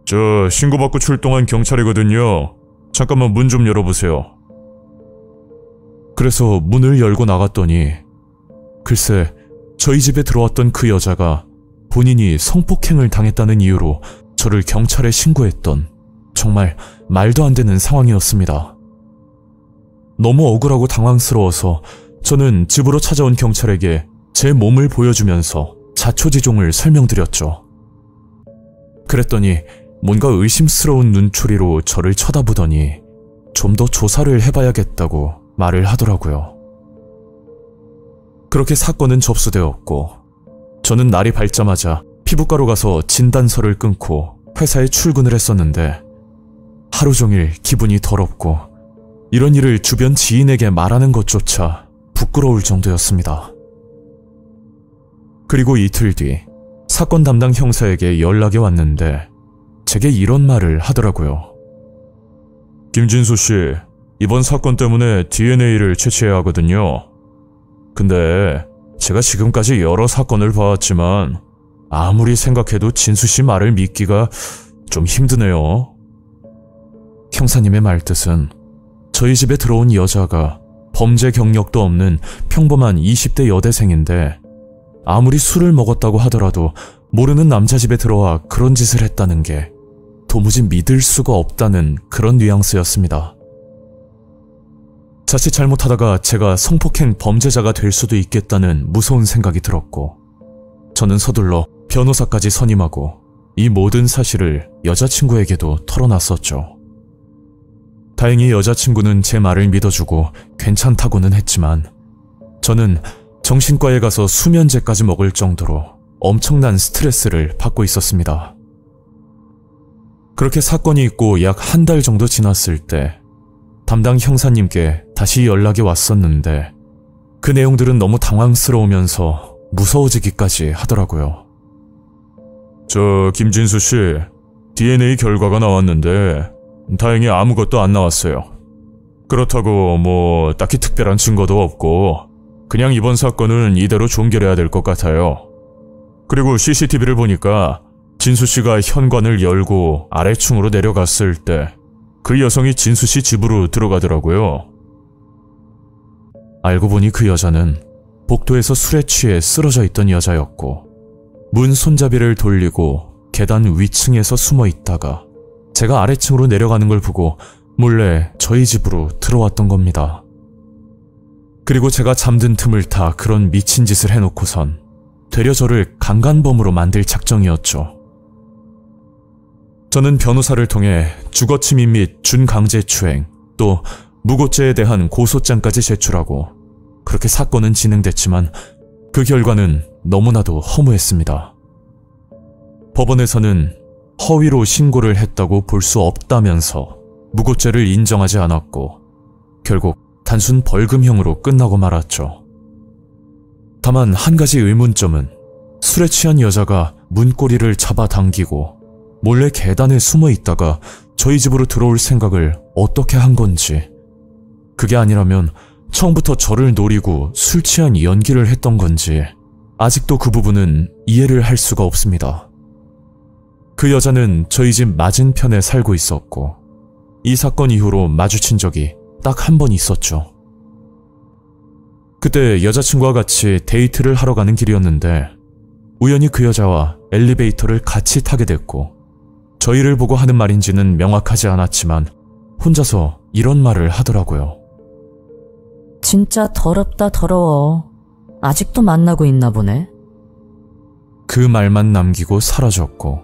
저 신고받고 출동한 경찰이거든요. 잠깐만 문 좀 열어보세요. 그래서 문을 열고 나갔더니 글쎄 저희 집에 들어왔던 그 여자가 본인이 성폭행을 당했다는 이유로 저를 경찰에 신고했던 정말 말도 안 되는 상황이었습니다. 너무 억울하고 당황스러워서 저는 집으로 찾아온 경찰에게 제 몸을 보여주면서 자초지종을 설명드렸죠. 그랬더니 뭔가 의심스러운 눈초리로 저를 쳐다보더니 좀 더 조사를 해봐야겠다고 말을 하더라고요. 그렇게 사건은 접수되었고 저는 날이 밝자마자 피부과로 가서 진단서를 끊고 회사에 출근을 했었는데 하루 종일 기분이 더럽고 이런 일을 주변 지인에게 말하는 것조차 부끄러울 정도였습니다. 그리고 이틀 뒤 사건 담당 형사에게 연락이 왔는데 제게 이런 말을 하더라고요. 김진수 씨, 이번 사건 때문에 DNA를 채취해야 하거든요. 근데 제가 지금까지 여러 사건을 봐왔지만 아무리 생각해도 진수 씨 말을 믿기가 좀 힘드네요. 형사님의 말뜻은 저희 집에 들어온 여자가 범죄 경력도 없는 평범한 20대 여대생인데 아무리 술을 먹었다고 하더라도 모르는 남자 집에 들어와 그런 짓을 했다는 게 도무지 믿을 수가 없다는 그런 뉘앙스였습니다. 자칫 잘못하다가 제가 성폭행 범죄자가 될 수도 있겠다는 무서운 생각이 들었고, 저는 서둘러 변호사까지 선임하고 이 모든 사실을 여자친구에게도 털어놨었죠. 다행히 여자친구는 제 말을 믿어주고 괜찮다고는 했지만, 저는 정신과에 가서 수면제까지 먹을 정도로 엄청난 스트레스를 받고 있었습니다. 그렇게 사건이 있고 약 한 달 정도 지났을 때 담당 형사님께 다시 연락이 왔었는데, 그 내용들은 너무 당황스러우면서 무서워지기까지 하더라고요. 김진수 씨, DNA 결과가 나왔는데 다행히 아무것도 안 나왔어요. 그렇다고 딱히 특별한 증거도 없고 그냥 이번 사건은 이대로 종결해야 될 것 같아요. 그리고 CCTV를 보니까 진수 씨가 현관을 열고 아래층으로 내려갔을 때 그 여성이 진수 씨 집으로 들어가더라고요. 알고 보니 그 여자는 복도에서 술에 취해 쓰러져 있던 여자였고, 문 손잡이를 돌리고 계단 위층에서 숨어 있다가 제가 아래층으로 내려가는 걸 보고 몰래 저희 집으로 들어왔던 겁니다. 그리고 제가 잠든 틈을 타 그런 미친 짓을 해놓고선 되려 저를 강간범으로 만들 작정이었죠. 저는 변호사를 통해 주거침입 및 준강제추행, 또 무고죄에 대한 고소장까지 제출하고 그렇게 사건은 진행됐지만 그 결과는 너무나도 허무했습니다. 법원에서는 허위로 신고를 했다고 볼 수 없다면서 무고죄를 인정하지 않았고 결국 단순 벌금형으로 끝나고 말았죠. 다만 한 가지 의문점은 술에 취한 여자가 문고리를 잡아당기고 몰래 계단에 숨어 있다가 저희 집으로 들어올 생각을 어떻게 한 건지, 그게 아니라면 처음부터 저를 노리고 술 취한 연기를 했던 건지 아직도 그 부분은 이해를 할 수가 없습니다. 그 여자는 저희 집 맞은편에 살고 있었고 이 사건 이후로 마주친 적이 딱 한 번 있었죠. 그때 여자친구와 같이 데이트를 하러 가는 길이었는데 우연히 그 여자와 엘리베이터를 같이 타게 됐고, 저희를 보고 하는 말인지는 명확하지 않았지만 혼자서 이런 말을 하더라고요. 진짜 더럽다 더러워. 아직도 만나고 있나 보네. 그 말만 남기고 사라졌고,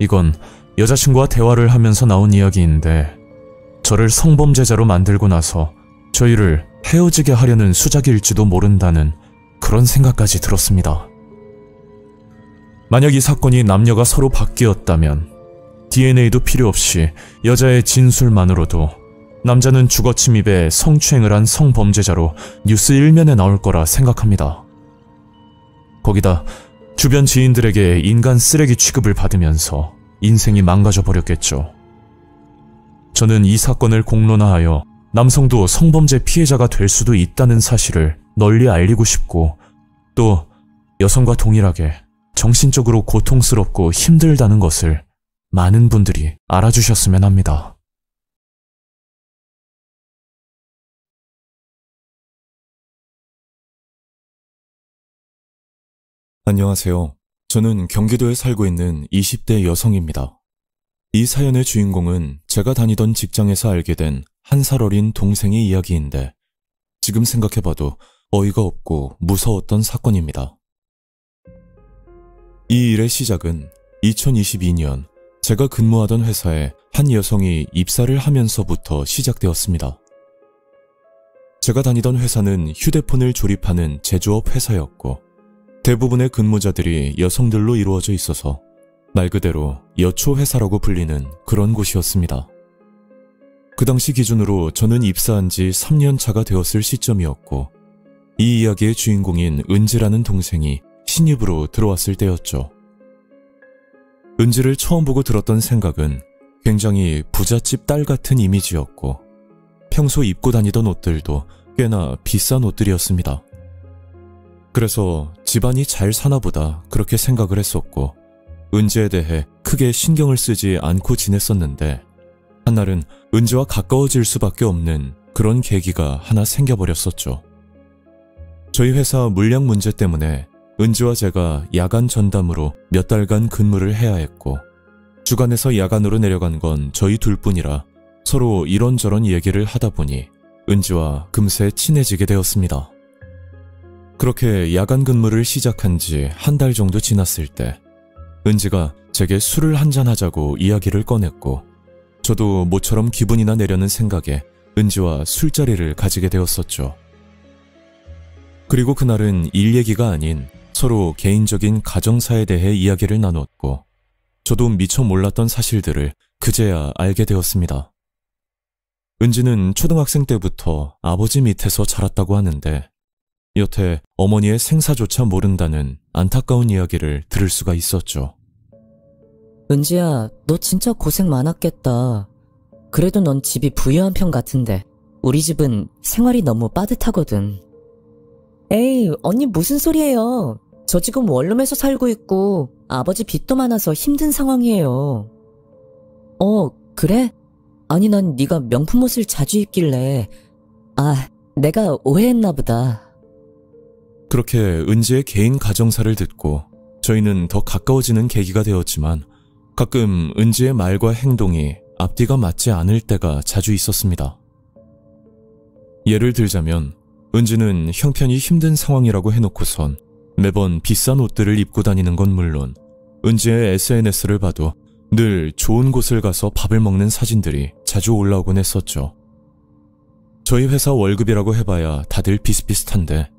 이건 여자친구와 대화를 하면서 나온 이야기인데 저를 성범죄자로 만들고 나서 저희를 헤어지게 하려는 수작일지도 모른다는 그런 생각까지 들었습니다. 만약 이 사건이 남녀가 서로 바뀌었다면 DNA도 필요 없이 여자의 진술만으로도 남자는 주거침입에 성추행을 한 성범죄자로 뉴스 1면에 나올 거라 생각합니다. 거기다 주변 지인들에게 인간 쓰레기 취급을 받으면서 인생이 망가져 버렸겠죠. 저는 이 사건을 공론화하여 남성도 성범죄 피해자가 될 수도 있다는 사실을 널리 알리고 싶고, 또 여성과 동일하게 정신적으로 고통스럽고 힘들다는 것을 많은 분들이 알아주셨으면 합니다. 안녕하세요. 저는 경기도에 살고 있는 20대 여성입니다. 이 사연의 주인공은 제가 다니던 직장에서 알게 된 한 살 어린 동생의 이야기인데, 지금 생각해봐도 어이가 없고 무서웠던 사건입니다. 이 일의 시작은 2022년 제가 근무하던 회사에 한 여성이 입사를 하면서부터 시작되었습니다. 제가 다니던 회사는 휴대폰을 조립하는 제조업 회사였고 대부분의 근무자들이 여성들로 이루어져 있어서 말 그대로 여초회사라고 불리는 그런 곳이었습니다. 그 당시 기준으로 저는 입사한 지 3년 차가 되었을 시점이었고, 이 이야기의 주인공인 은지라는 동생이 신입으로 들어왔을 때였죠. 은지를 처음 보고 들었던 생각은 굉장히 부잣집 딸 같은 이미지였고, 평소 입고 다니던 옷들도 꽤나 비싼 옷들이었습니다. 그래서 집안이 잘 사나 보다 그렇게 생각을 했었고, 은지에 대해 크게 신경을 쓰지 않고 지냈었는데, 한날은 은지와 가까워질 수밖에 없는 그런 계기가 하나 생겨버렸었죠. 저희 회사 물량 문제 때문에 은지와 제가 야간 전담으로 몇 달간 근무를 해야 했고, 주간에서 야간으로 내려간 건 저희 둘뿐이라 서로 이런저런 얘기를 하다 보니 은지와 금세 친해지게 되었습니다. 그렇게 야간 근무를 시작한 지 한 달 정도 지났을 때 은지가 제게 술을 한잔하자고 이야기를 꺼냈고 저도 모처럼 기분이나 내려는 생각에 은지와 술자리를 가지게 되었었죠. 그리고 그날은 일 얘기가 아닌 서로 개인적인 가정사에 대해 이야기를 나눴고 저도 미처 몰랐던 사실들을 그제야 알게 되었습니다. 은지는 초등학생 때부터 아버지 밑에서 자랐다고 하는데 여태 어머니의 생사조차 모른다는 안타까운 이야기를 들을 수가 있었죠. 은지야, 너 진짜 고생 많았겠다. 그래도 넌 집이 부유한 편 같은데 우리 집은 생활이 너무 빠듯하거든. 에이, 언니 무슨 소리예요. 저 지금 원룸에서 살고 있고 아버지 빚도 많아서 힘든 상황이에요. 그래? 아니 난 네가 명품 옷을 자주 입길래 내가 오해했나 보다. 그렇게 은지의 개인 가정사를 듣고 저희는 더 가까워지는 계기가 되었지만 가끔 은지의 말과 행동이 앞뒤가 맞지 않을 때가 자주 있었습니다. 예를 들자면 은지는 형편이 힘든 상황이라고 해놓고선 매번 비싼 옷들을 입고 다니는 건 물론 은지의 SNS를 봐도 늘 좋은 곳을 가서 밥을 먹는 사진들이 자주 올라오곤 했었죠. 저희 회사 월급이라고 해봐야 다들 비슷비슷한데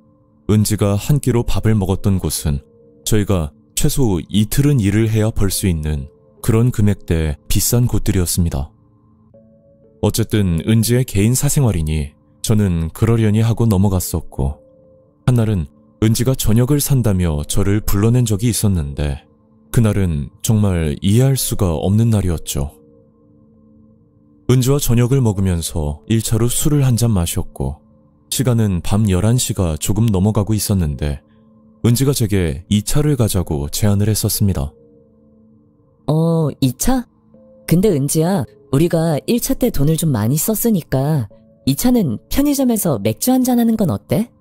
은지가 한 끼로 밥을 먹었던 곳은 저희가 최소 이틀은 일을 해야 벌 수 있는 그런 금액대의 비싼 곳들이었습니다. 어쨌든 은지의 개인 사생활이니 저는 그러려니 하고 넘어갔었고 한날은 은지가 저녁을 산다며 저를 불러낸 적이 있었는데 그날은 정말 이해할 수가 없는 날이었죠. 은지와 저녁을 먹으면서 1차로 술을 한 잔 마셨고 시간은 밤 11시가 조금 넘어가고 있었는데 은지가 제게 2차를 가자고 제안을 했었습니다. 2차? 근데 은지야, 우리가 1차 때 돈을 좀 많이 썼으니까 2차는 편의점에서 맥주 한잔 하는 건 어때?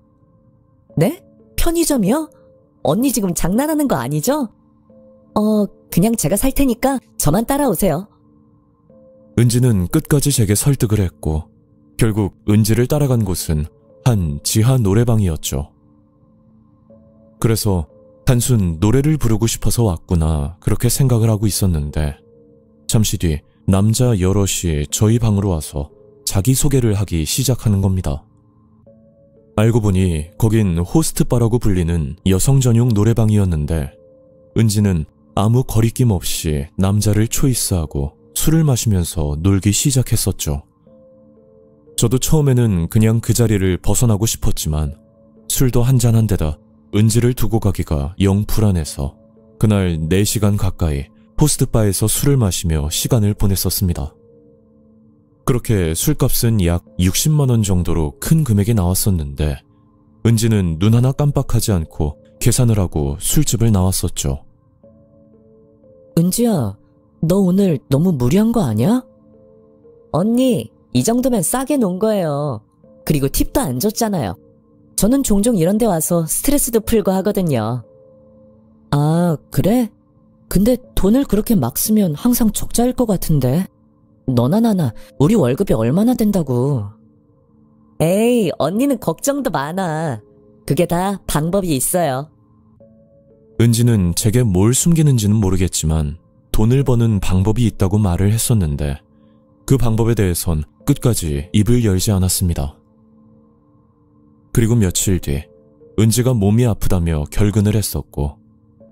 네? 편의점이요? 언니 지금 장난하는 거 아니죠? 그냥 제가 살 테니까 저만 따라오세요. 은지는 끝까지 제게 설득을 했고 결국 은지를 따라간 곳은 한 지하 노래방이었죠. 그래서 단순 노래를 부르고 싶어서 왔구나 그렇게 생각을 하고 있었는데 잠시 뒤 남자 여럿이 저희 방으로 와서 자기소개를 하기 시작하는 겁니다. 알고 보니 거긴 호스트바라고 불리는 여성 전용 노래방이었는데 은지는 아무 거리낌 없이 남자를 초이스하고 술을 마시면서 놀기 시작했었죠. 저도 처음에는 그냥 그 자리를 벗어나고 싶었지만 술도 한잔한 데다 은지를 두고 가기가 영 불안해서 그날 4시간 가까이 호스트바에서 술을 마시며 시간을 보냈었습니다. 그렇게 술값은 약 60만 원 정도로 큰 금액이 나왔었는데 은지는 눈 하나 깜빡하지 않고 계산을 하고 술집을 나왔었죠. 은지야, 너 오늘 너무 무리한 거 아니야? 언니, 이 정도면 싸게 논 거예요. 그리고 팁도 안 줬잖아요. 저는 종종 이런 데 와서 스트레스도 풀고 하거든요. 아, 그래? 근데 돈을 그렇게 막 쓰면 항상 적자일 것 같은데. 너나 나나 우리 월급이 얼마나 된다고. 에이, 언니는 걱정도 많아. 그게 다 방법이 있어요. 은지는 제게 뭘 숨기는지는 모르겠지만 돈을 버는 방법이 있다고 말을 했었는데 그 방법에 대해선 끝까지 입을 열지 않았습니다. 그리고 며칠 뒤 은지가 몸이 아프다며 결근을 했었고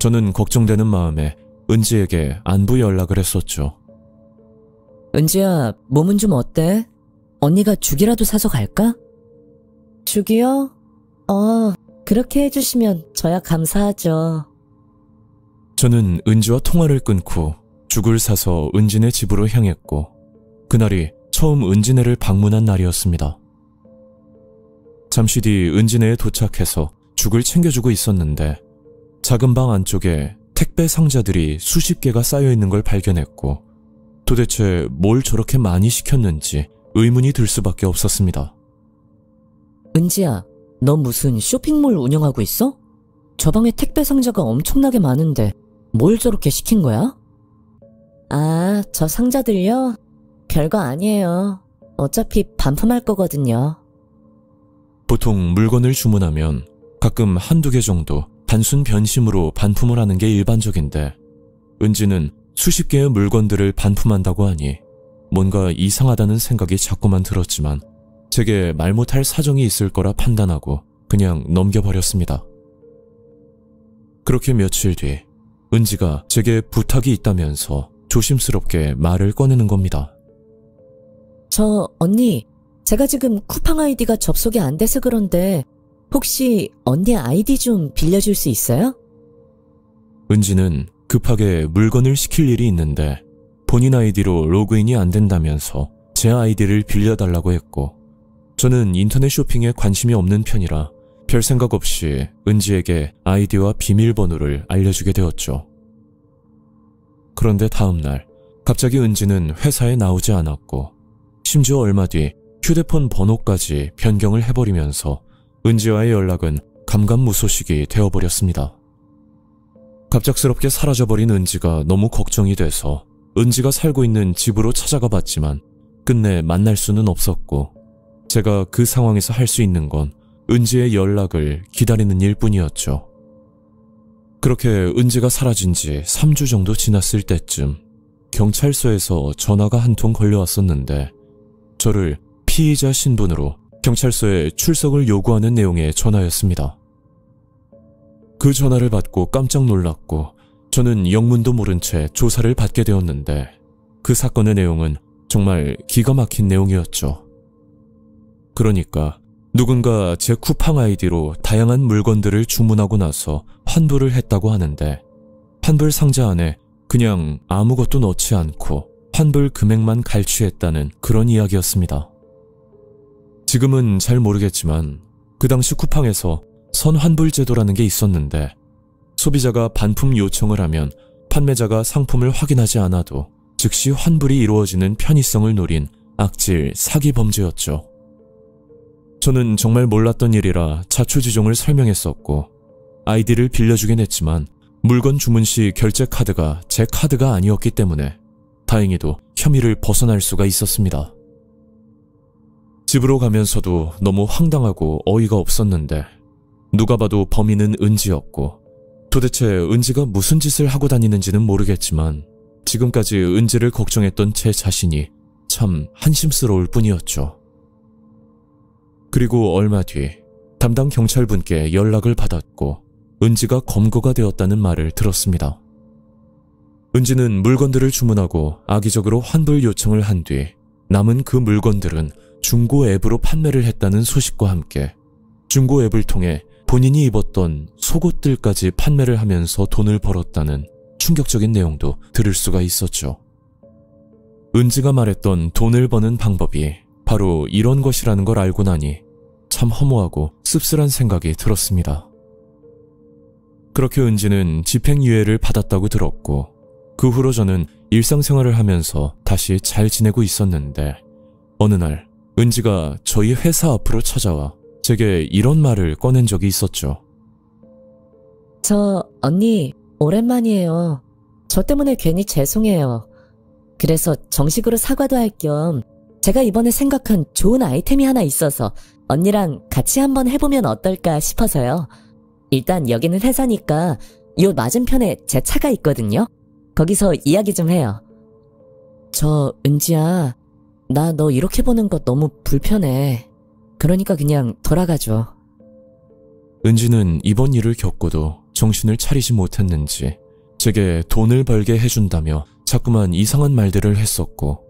저는 걱정되는 마음에 은지에게 안부 연락을 했었죠. 은지야, 몸은 좀 어때? 언니가 죽이라도 사서 갈까? 죽이요? 그렇게 해주시면 저야 감사하죠. 저는 은지와 통화를 끊고 죽을 사서 은지네 집으로 향했고 그날이 처음 은지네를 방문한 날이었습니다. 잠시 뒤 은지네에 도착해서 죽을 챙겨주고 있었는데 작은 방 안쪽에 택배 상자들이 수십 개가 쌓여있는 걸 발견했고 도대체 뭘 저렇게 많이 시켰는지 의문이 들 수밖에 없었습니다. 은지야, 너 무슨 쇼핑몰 운영하고 있어? 저 방에 택배 상자가 엄청나게 많은데 뭘 저렇게 시킨 거야? 저 상자들요? 별거 아니에요. 어차피 반품할 거거든요. 보통 물건을 주문하면 가끔 한두 개 정도 단순 변심으로 반품을 하는 게 일반적인데 은지는 수십 개의 물건들을 반품한다고 하니 뭔가 이상하다는 생각이 자꾸만 들었지만 제게 말 못할 사정이 있을 거라 판단하고 그냥 넘겨버렸습니다. 그렇게 며칠 뒤 은지가 제게 부탁이 있다면서 조심스럽게 말을 꺼내는 겁니다. 언니, 제가 지금 쿠팡 아이디가 접속이 안 돼서 그런데 혹시 언니 아이디 좀 빌려줄 수 있어요? 은지는 급하게 물건을 시킬 일이 있는데 본인 아이디로 로그인이 안 된다면서 제 아이디를 빌려달라고 했고 저는 인터넷 쇼핑에 관심이 없는 편이라 별 생각 없이 은지에게 아이디와 비밀번호를 알려주게 되었죠. 그런데 다음날 갑자기 은지는 회사에 나오지 않았고 심지어 얼마 뒤 휴대폰 번호까지 변경을 해버리면서 은지와의 연락은 감감무소식이 되어버렸습니다. 갑작스럽게 사라져버린 은지가 너무 걱정이 돼서 은지가 살고 있는 집으로 찾아가 봤지만 끝내 만날 수는 없었고 제가 그 상황에서 할 수 있는 건 은지의 연락을 기다리는 일뿐이었죠. 그렇게 은지가 사라진 지 3주 정도 지났을 때쯤 경찰서에서 전화가 한 통 걸려왔었는데 저를 피의자 신분으로 경찰서에 출석을 요구하는 내용의 전화였습니다. 그 전화를 받고 깜짝 놀랐고 저는 영문도 모른 채 조사를 받게 되었는데 그 사건의 내용은 정말 기가 막힌 내용이었죠. 그러니까 누군가 제 쿠팡 아이디로 다양한 물건들을 주문하고 나서 환불을 했다고 하는데 환불 상자 안에 그냥 아무것도 넣지 않고 환불 금액만 갈취했다는 그런 이야기였습니다. 지금은 잘 모르겠지만 그 당시 쿠팡에서 선환불 제도라는 게 있었는데 소비자가 반품 요청을 하면 판매자가 상품을 확인하지 않아도 즉시 환불이 이루어지는 편의성을 노린 악질 사기 범죄였죠. 저는 정말 몰랐던 일이라 자초지종을 설명했었고 아이디를 빌려주긴 했지만 물건 주문 시 결제 카드가 제 카드가 아니었기 때문에 다행히도 혐의를 벗어날 수가 있었습니다. 집으로 가면서도 너무 황당하고 어이가 없었는데 누가 봐도 범인은 은지였고 도대체 은지가 무슨 짓을 하고 다니는지는 모르겠지만 지금까지 은지를 걱정했던 제 자신이 참 한심스러울 뿐이었죠. 그리고 얼마 뒤 담당 경찰분께 연락을 받았고 은지가 검거가 되었다는 말을 들었습니다. 은지는 물건들을 주문하고 악의적으로 환불 요청을 한 뒤 남은 그 물건들은 중고 앱으로 판매를 했다는 소식과 함께 중고 앱을 통해 본인이 입었던 속옷들까지 판매를 하면서 돈을 벌었다는 충격적인 내용도 들을 수가 있었죠. 은지가 말했던 돈을 버는 방법이 바로 이런 것이라는 걸 알고 나니 참 허무하고 씁쓸한 생각이 들었습니다. 그렇게 은지는 집행유예를 받았다고 들었고 그 후로 저는 일상생활을 하면서 다시 잘 지내고 있었는데 어느 날 은지가 저희 회사 앞으로 찾아와 제게 이런 말을 꺼낸 적이 있었죠. 언니, 오랜만이에요. 저 때문에 괜히 죄송해요. 그래서 정식으로 사과도 할 겸 제가 이번에 생각한 좋은 아이템이 하나 있어서 언니랑 같이 한번 해보면 어떨까 싶어서요. 일단 여기는 회사니까 요 맞은편에 제 차가 있거든요. 거기서 이야기 좀 해요. 은지야, 나 너 이렇게 보는 거 너무 불편해. 그러니까 그냥 돌아가줘. 은지는 이번 일을 겪고도 정신을 차리지 못했는지 제게 돈을 벌게 해준다며 자꾸만 이상한 말들을 했었고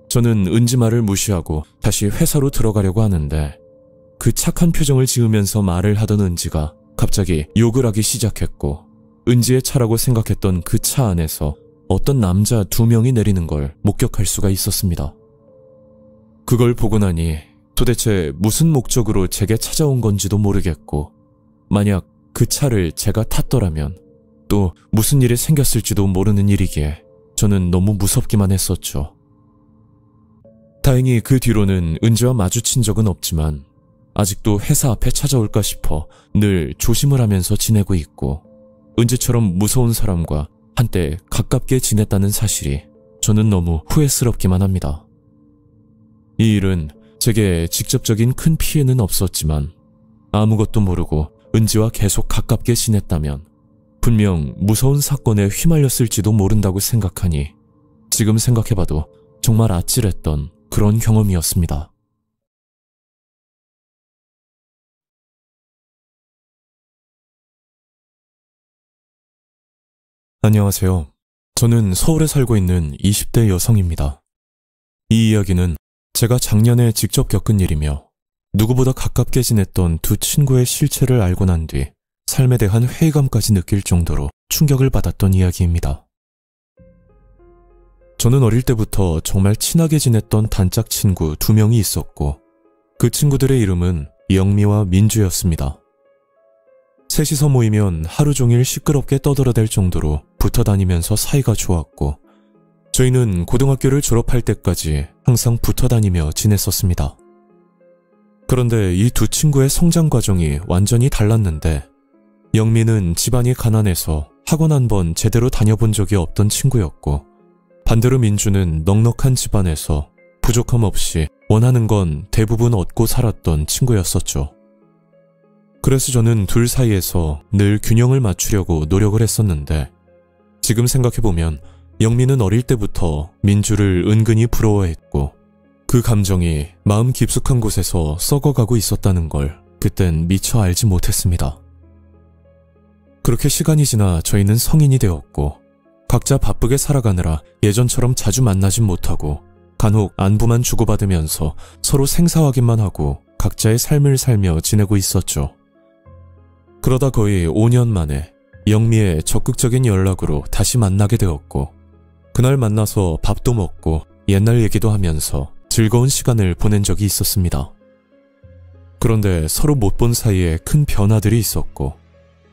저는 은지 말을 무시하고 다시 회사로 들어가려고 하는데 그 착한 표정을 지으면서 말을 하던 은지가 갑자기 욕을 하기 시작했고 은지의 차라고 생각했던 그 차 안에서 어떤 남자 2명이 내리는 걸 목격할 수가 있었습니다. 그걸 보고 나니 도대체 무슨 목적으로 제게 찾아온 건지도 모르겠고 만약 그 차를 제가 탔더라면 또 무슨 일이 생겼을지도 모르는 일이기에 저는 너무 무섭기만 했었죠. 다행히 그 뒤로는 은지와 마주친 적은 없지만 아직도 회사 앞에 찾아올까 싶어 늘 조심을 하면서 지내고 있고 은지처럼 무서운 사람과 한때 가깝게 지냈다는 사실이 저는 너무 후회스럽기만 합니다. 이 일은 제게 직접적인 큰 피해는 없었지만 아무것도 모르고 은지와 계속 가깝게 지냈다면 분명 무서운 사건에 휘말렸을지도 모른다고 생각하니 지금 생각해봐도 정말 아찔했던 그런 경험이었습니다. 안녕하세요. 저는 서울에 살고 있는 20대 여성입니다. 이 이야기는 제가 작년에 직접 겪은 일이며 누구보다 가깝게 지냈던 두 친구의 실체를 알고 난 뒤 삶에 대한 회의감까지 느낄 정도로 충격을 받았던 이야기입니다. 저는 어릴 때부터 정말 친하게 지냈던 단짝 친구 2명이 있었고 그 친구들의 이름은 영미와 민주였습니다. 셋이서 모이면 하루 종일 시끄럽게 떠들어댈 정도로 붙어 다니면서 사이가 좋았고 저희는 고등학교를 졸업할 때까지 항상 붙어 다니며 지냈었습니다. 그런데 이 두 친구의 성장 과정이 완전히 달랐는데 영미는 집안이 가난해서 학원 한 번 제대로 다녀본 적이 없던 친구였고 반대로 민주는 넉넉한 집안에서 부족함 없이 원하는 건 대부분 얻고 살았던 친구였었죠. 그래서 저는 둘 사이에서 늘 균형을 맞추려고 노력을 했었는데 지금 생각해보면 영미는 어릴 때부터 민주를 은근히 부러워했고 그 감정이 마음 깊숙한 곳에서 썩어가고 있었다는 걸 그땐 미처 알지 못했습니다. 그렇게 시간이 지나 저희는 성인이 되었고 각자 바쁘게 살아가느라 예전처럼 자주 만나진 못하고 간혹 안부만 주고받으면서 서로 생사확인만 하고 각자의 삶을 살며 지내고 있었죠. 그러다 거의 5년 만에 영미의 적극적인 연락으로 다시 만나게 되었고 그날 만나서 밥도 먹고 옛날 얘기도 하면서 즐거운 시간을 보낸 적이 있었습니다. 그런데 서로 못 본 사이에 큰 변화들이 있었고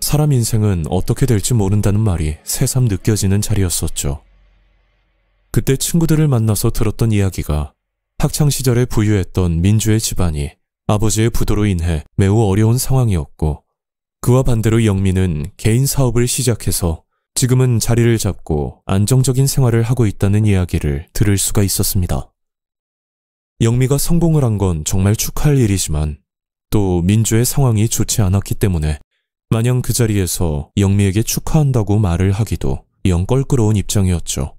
사람 인생은 어떻게 될지 모른다는 말이 새삼 느껴지는 자리였었죠. 그때 친구들을 만나서 들었던 이야기가 학창시절에 부유했던 민주의 집안이 아버지의 부도로 인해 매우 어려운 상황이었고 그와 반대로 영미는 개인 사업을 시작해서 지금은 자리를 잡고 안정적인 생활을 하고 있다는 이야기를 들을 수가 있었습니다. 영미가 성공을 한 건 정말 축하할 일이지만 또 민주의 상황이 좋지 않았기 때문에 마냥 그 자리에서 영미에게 축하한다고 말을 하기도 영 껄끄러운 입장이었죠.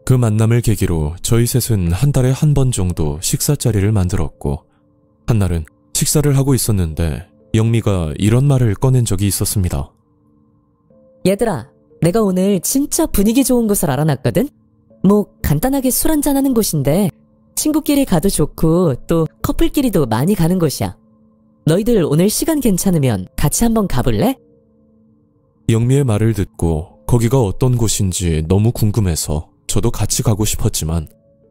그 만남을 계기로 저희 셋은 한 달에 한 번 정도 식사 자리를 만들었고 한날은 식사를 하고 있었는데 영미가 이런 말을 꺼낸 적이 있었습니다. 얘들아, 내가 오늘 진짜 분위기 좋은 곳을 알아놨거든? 뭐 간단하게 술 한잔하는 곳인데 친구끼리 가도 좋고 또 커플끼리도 많이 가는 곳이야. 너희들 오늘 시간 괜찮으면 같이 한번 가볼래? 영미의 말을 듣고 거기가 어떤 곳인지 너무 궁금해서 저도 같이 가고 싶었지만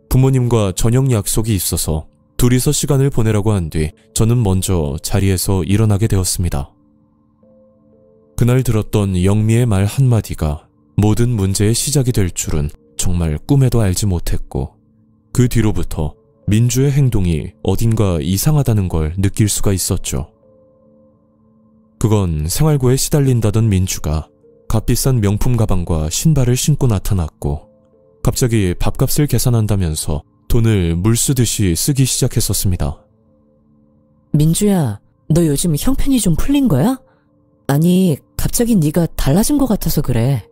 부모님과 저녁 약속이 있어서 둘이서 시간을 보내라고 한 뒤 저는 먼저 자리에서 일어나게 되었습니다. 그날 들었던 영미의 말 한마디가 모든 문제의 시작이 될 줄은 정말 꿈에도 알지 못했고 그 뒤로부터 민주의 행동이 어딘가 이상하다는 걸 느낄 수가 있었죠. 그건 생활고에 시달린다던 민주가 값비싼 명품 가방과 신발을 신고 나타났고 갑자기 밥값을 계산한다면서 돈을 물 쓰듯이 쓰기 시작했었습니다. 민주야, 너 요즘 형편이 좀 풀린 거야? 아니, 갑자기 네가 달라진 것 같아서 그래.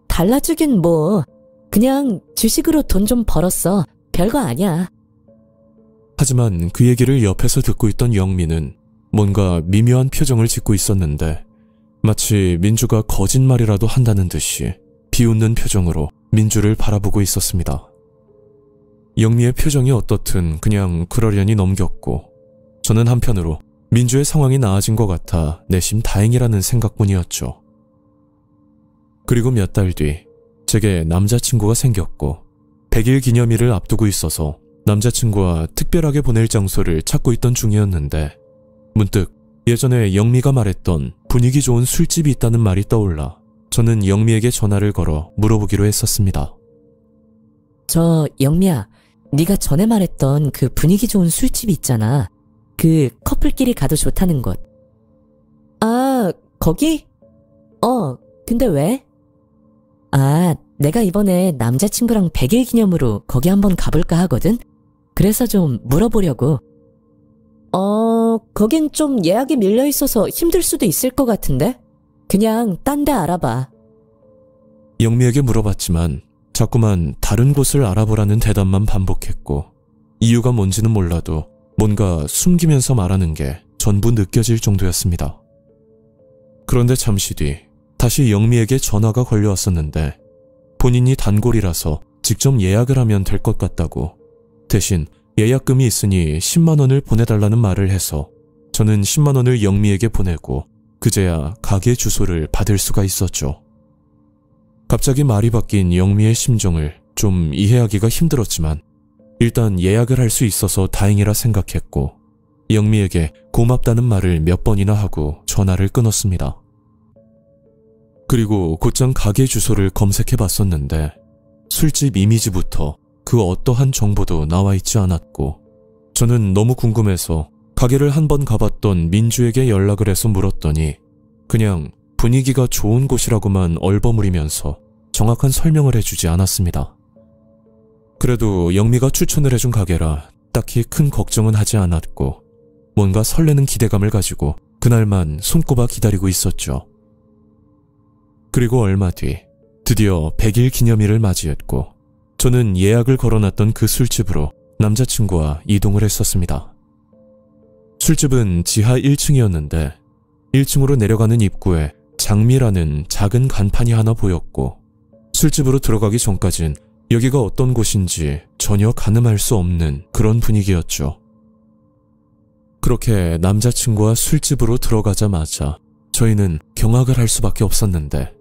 달라지긴 뭐. 그냥 주식으로 돈 좀 벌었어. 별거 아니야. 하지만 그 얘기를 옆에서 듣고 있던 영미는 뭔가 미묘한 표정을 짓고 있었는데 마치 민주가 거짓말이라도 한다는 듯이 비웃는 표정으로 민주를 바라보고 있었습니다. 영미의 표정이 어떻든 그냥 그러려니 넘겼고 저는 한편으로 민주의 상황이 나아진 것 같아 내심 다행이라는 생각뿐이었죠. 그리고 몇 달 뒤 제게 남자친구가 생겼고 100일 기념일을 앞두고 있어서 남자친구와 특별하게 보낼 장소를 찾고 있던 중이었는데 문득 예전에 영미가 말했던 분위기 좋은 술집이 있다는 말이 떠올라 저는 영미에게 전화를 걸어 물어보기로 했었습니다. 영미야, 네가 전에 말했던 그 분위기 좋은 술집 있잖아. 그 커플끼리 가도 좋다는 곳. 아, 거기? 근데 왜? 내가 이번에 남자친구랑 100일 기념으로 거기 한번 가볼까 하거든? 그래서 좀 물어보려고. 거긴 좀 예약이 밀려 있어서 힘들 수도 있을 것 같은데? 그냥 딴 데 알아봐. 영미에게 물어봤지만 자꾸만 다른 곳을 알아보라는 대답만 반복했고 이유가 뭔지는 몰라도 뭔가 숨기면서 말하는 게 전부 느껴질 정도였습니다. 그런데 잠시 뒤 다시 영미에게 전화가 걸려왔었는데 본인이 단골이라서 직접 예약을 하면 될 것 같다고 대신 예약금이 있으니 10만 원을 보내달라는 말을 해서 저는 10만 원을 영미에게 보내고 그제야 가게 주소를 받을 수가 있었죠. 갑자기 말이 바뀐 영미의 심정을 좀 이해하기가 힘들었지만 일단 예약을 할 수 있어서 다행이라 생각했고 영미에게 고맙다는 말을 몇 번이나 하고 전화를 끊었습니다. 그리고 곧장 가게 주소를 검색해 봤었는데 술집 이미지부터 그 어떠한 정보도 나와 있지 않았고 저는 너무 궁금해서 가게를 한번 가봤던 민주에게 연락을 해서 물었더니 그냥 분위기가 좋은 곳이라고만 얼버무리면서 정확한 설명을 해주지 않았습니다. 그래도 영미가 추천을 해준 가게라 딱히 큰 걱정은 하지 않았고 뭔가 설레는 기대감을 가지고 그날만 손꼽아 기다리고 있었죠. 그리고 얼마 뒤 드디어 100일 기념일을 맞이했고 저는 예약을 걸어놨던 그 술집으로 남자친구와 이동을 했었습니다. 술집은 지하 1층이었는데 1층으로 내려가는 입구에 장미라는 작은 간판이 하나 보였고 술집으로 들어가기 전까진 여기가 어떤 곳인지 전혀 가늠할 수 없는 그런 분위기였죠. 그렇게 남자친구와 술집으로 들어가자마자 저희는 경악을 할 수밖에 없었는데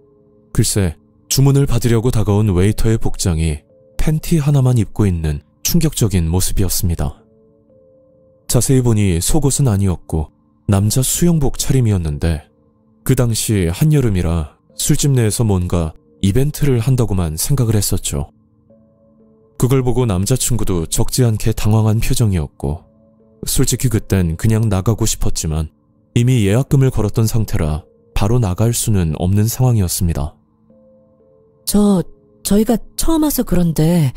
글쎄 주문을 받으려고 다가온 웨이터의 복장이 팬티 하나만 입고 있는 충격적인 모습이었습니다. 자세히 보니 속옷은 아니었고 남자 수영복 차림이었는데 그 당시 한여름이라 술집 내에서 뭔가 이벤트를 한다고만 생각을 했었죠. 그걸 보고 남자친구도 적지 않게 당황한 표정이었고 솔직히 그땐 그냥 나가고 싶었지만 이미 예약금을 걸었던 상태라 바로 나갈 수는 없는 상황이었습니다. 저희가 처음 와서 그런데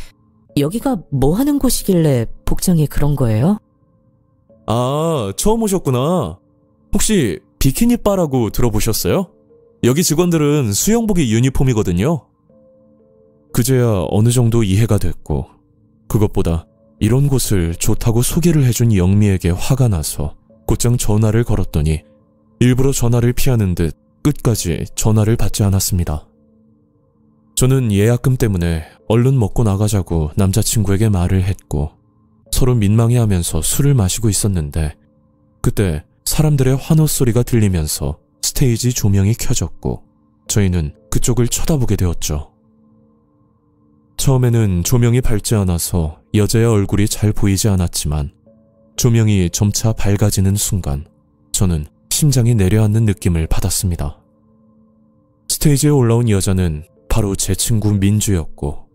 여기가 뭐 하는 곳이길래 복장이 그런 거예요? 아, 처음 오셨구나. 혹시 비키니 바라고 들어보셨어요? 여기 직원들은 수영복이 유니폼이거든요. 그제야 어느 정도 이해가 됐고 그것보다 이런 곳을 좋다고 소개를 해준 영미에게 화가 나서 곧장 전화를 걸었더니 일부러 전화를 피하는 듯 끝까지 전화를 받지 않았습니다. 저는 예약금 때문에 얼른 먹고 나가자고 남자친구에게 말을 했고 서로 민망해하면서 술을 마시고 있었는데 그때 사람들의 환호 소리가 들리면서 스테이지 조명이 켜졌고 저희는 그쪽을 쳐다보게 되었죠. 처음에는 조명이 밝지 않아서 여자의 얼굴이 잘 보이지 않았지만 조명이 점차 밝아지는 순간 저는 심장이 내려앉는 느낌을 받았습니다. 스테이지에 올라온 여자는 바로 제 친구 민주였고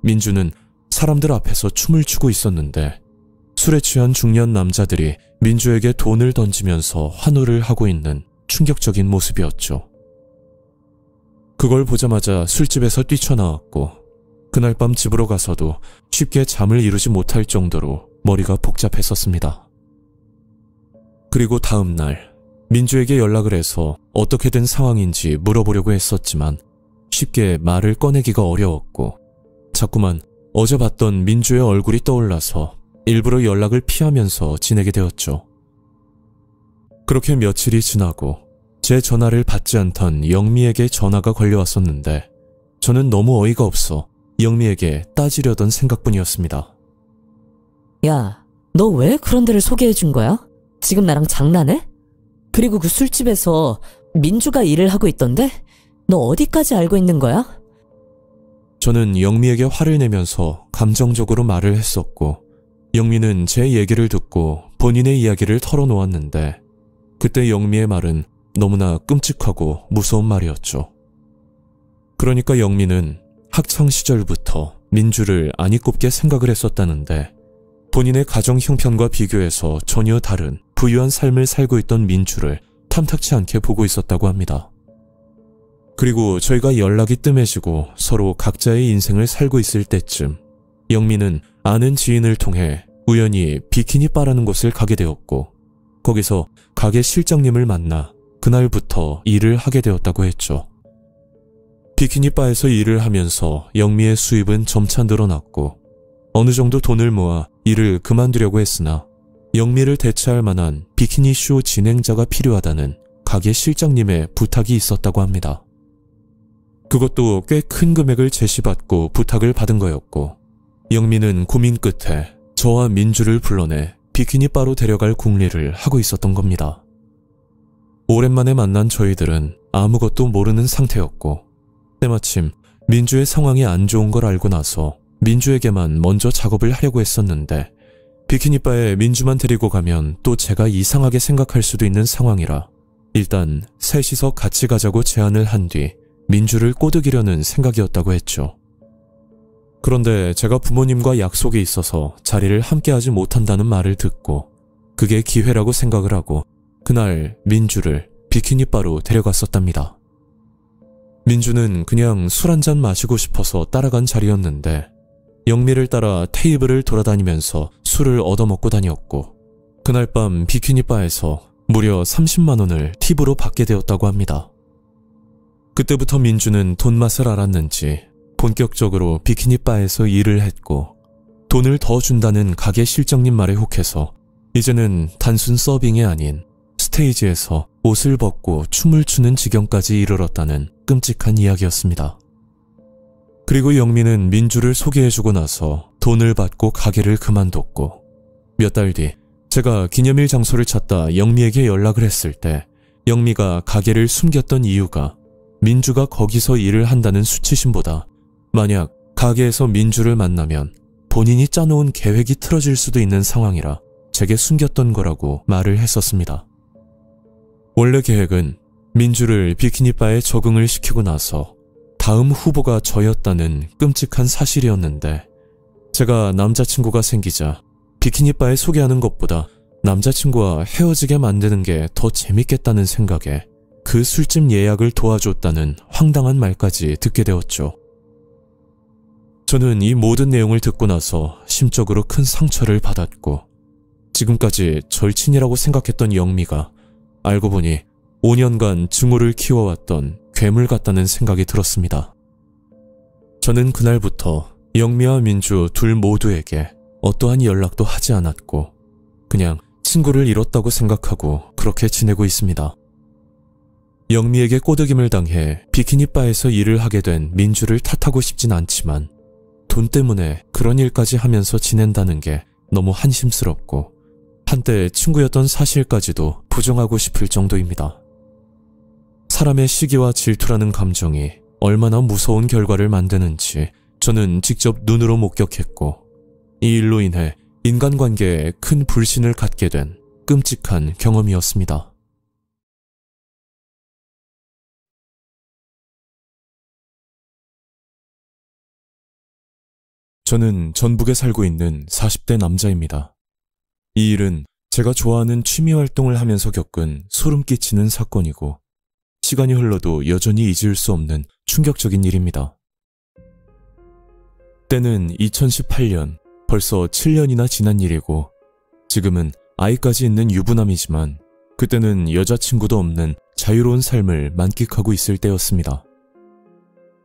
민주는 사람들 앞에서 춤을 추고 있었는데 술에 취한 중년 남자들이 민주에게 돈을 던지면서 환호를 하고 있는 충격적인 모습이었죠. 그걸 보자마자 술집에서 뛰쳐나왔고 그날 밤 집으로 가서도 쉽게 잠을 이루지 못할 정도로 머리가 복잡했었습니다. 그리고 다음 날 민주에게 연락을 해서 어떻게 된 상황인지 물어보려고 했었지만 쉽게 말을 꺼내기가 어려웠고 자꾸만 어제 봤던 민주의 얼굴이 떠올라서 일부러 연락을 피하면서 지내게 되었죠. 그렇게 며칠이 지나고 제 전화를 받지 않던 영미에게 전화가 걸려왔었는데 저는 너무 어이가 없어 영미에게 따지려던 생각뿐이었습니다. 야, 너 왜 그런 데를 소개해준 거야? 지금 나랑 장난해? 그리고 그 술집에서 민주가 일을 하고 있던데? 너 어디까지 알고 있는 거야? 저는 영미에게 화를 내면서 감정적으로 말을 했었고 영미는 제 얘기를 듣고 본인의 이야기를 털어놓았는데 그때 영미의 말은 너무나 끔찍하고 무서운 말이었죠. 그러니까 영미는 학창시절부터 민주를 아니 꼽게 생각을 했었다는데 본인의 가정 형편과 비교해서 전혀 다른 부유한 삶을 살고 있던 민주를 탐탁치 않게 보고 있었다고 합니다. 그리고 저희가 연락이 뜸해지고 서로 각자의 인생을 살고 있을 때쯤 영미는 아는 지인을 통해 우연히 비키니 바라는 곳을 가게 되었고 거기서 가게 실장님을 만나 그날부터 일을 하게 되었다고 했죠. 비키니바에서 일을 하면서 영미의 수입은 점차 늘어났고 어느 정도 돈을 모아 일을 그만두려고 했으나 영미를 대체할 만한 비키니 쇼 진행자가 필요하다는 가게 실장님의 부탁이 있었다고 합니다. 그것도 꽤 큰 금액을 제시받고 부탁을 받은 거였고 영미는 고민 끝에 저와 민주를 불러내 비키니바로 데려갈 궁리를 하고 있었던 겁니다. 오랜만에 만난 저희들은 아무것도 모르는 상태였고 때마침 민주의 상황이 안 좋은 걸 알고 나서 민주에게만 먼저 작업을 하려고 했었는데 비키니바에 민주만 데리고 가면 또 제가 이상하게 생각할 수도 있는 상황이라 일단 셋이서 같이 가자고 제안을 한 뒤 민주를 꼬드기려는 생각이었다고 했죠. 그런데 제가 부모님과 약속이 있어서 자리를 함께하지 못한다는 말을 듣고 그게 기회라고 생각을 하고 그날 민주를 비키니바로 데려갔었답니다. 민주는 그냥 술 한잔 마시고 싶어서 따라간 자리였는데 영미를 따라 테이블을 돌아다니면서 술을 얻어먹고 다녔고 그날 밤 비키니바에서 무려 30만 원을 팁으로 받게 되었다고 합니다. 그때부터 민주는 돈맛을 알았는지 본격적으로 비키니바에서 일을 했고 돈을 더 준다는 가게 실장님 말에 혹해서 이제는 단순 서빙이 아닌 스테이지에서 옷을 벗고 춤을 추는 지경까지 이르렀다는 끔찍한 이야기였습니다. 그리고 영미는 민주를 소개해주고 나서 돈을 받고 가게를 그만뒀고 몇 달 뒤 제가 기념일 장소를 찾다 영미에게 연락을 했을 때 영미가 가게를 숨겼던 이유가 민주가 거기서 일을 한다는 수치심보다 만약 가게에서 민주를 만나면 본인이 짜놓은 계획이 틀어질 수도 있는 상황이라 제게 숨겼던 거라고 말을 했었습니다. 원래 계획은 민주를 비키니바에 적응을 시키고 나서 다음 후보가 저였다는 끔찍한 사실이었는데 제가 남자친구가 생기자 비키니바에 소개하는 것보다 남자친구와 헤어지게 만드는 게 더 재밌겠다는 생각에 그 술집 예약을 도와줬다는 황당한 말까지 듣게 되었죠. 저는 이 모든 내용을 듣고 나서 심적으로 큰 상처를 받았고 지금까지 절친이라고 생각했던 영미가 알고 보니 5년간 증오를 키워왔던 괴물 같다는 생각이 들었습니다. 저는 그날부터 영미와 민주 둘 모두에게 어떠한 연락도 하지 않았고 그냥 친구를 잃었다고 생각하고 그렇게 지내고 있습니다. 영미에게 꼬드김을 당해 비키니바에서 일을 하게 된 민주를 탓하고 싶진 않지만 돈 때문에 그런 일까지 하면서 지낸다는 게 너무 한심스럽고 한때 친구였던 사실까지도 부정하고 싶을 정도입니다. 사람의 시기와 질투라는 감정이 얼마나 무서운 결과를 만드는지 저는 직접 눈으로 목격했고 이 일로 인해 인간관계에 큰 불신을 갖게 된 끔찍한 경험이었습니다. 저는 전북에 살고 있는 40대 남자입니다. 이 일은 제가 좋아하는 취미활동을 하면서 겪은 소름 끼치는 사건이고 시간이 흘러도 여전히 잊을 수 없는 충격적인 일입니다. 때는 2018년, 벌써 7년이나 지난 일이고 지금은 아이까지 있는 유부남이지만 그때는 여자친구도 없는 자유로운 삶을 만끽하고 있을 때였습니다.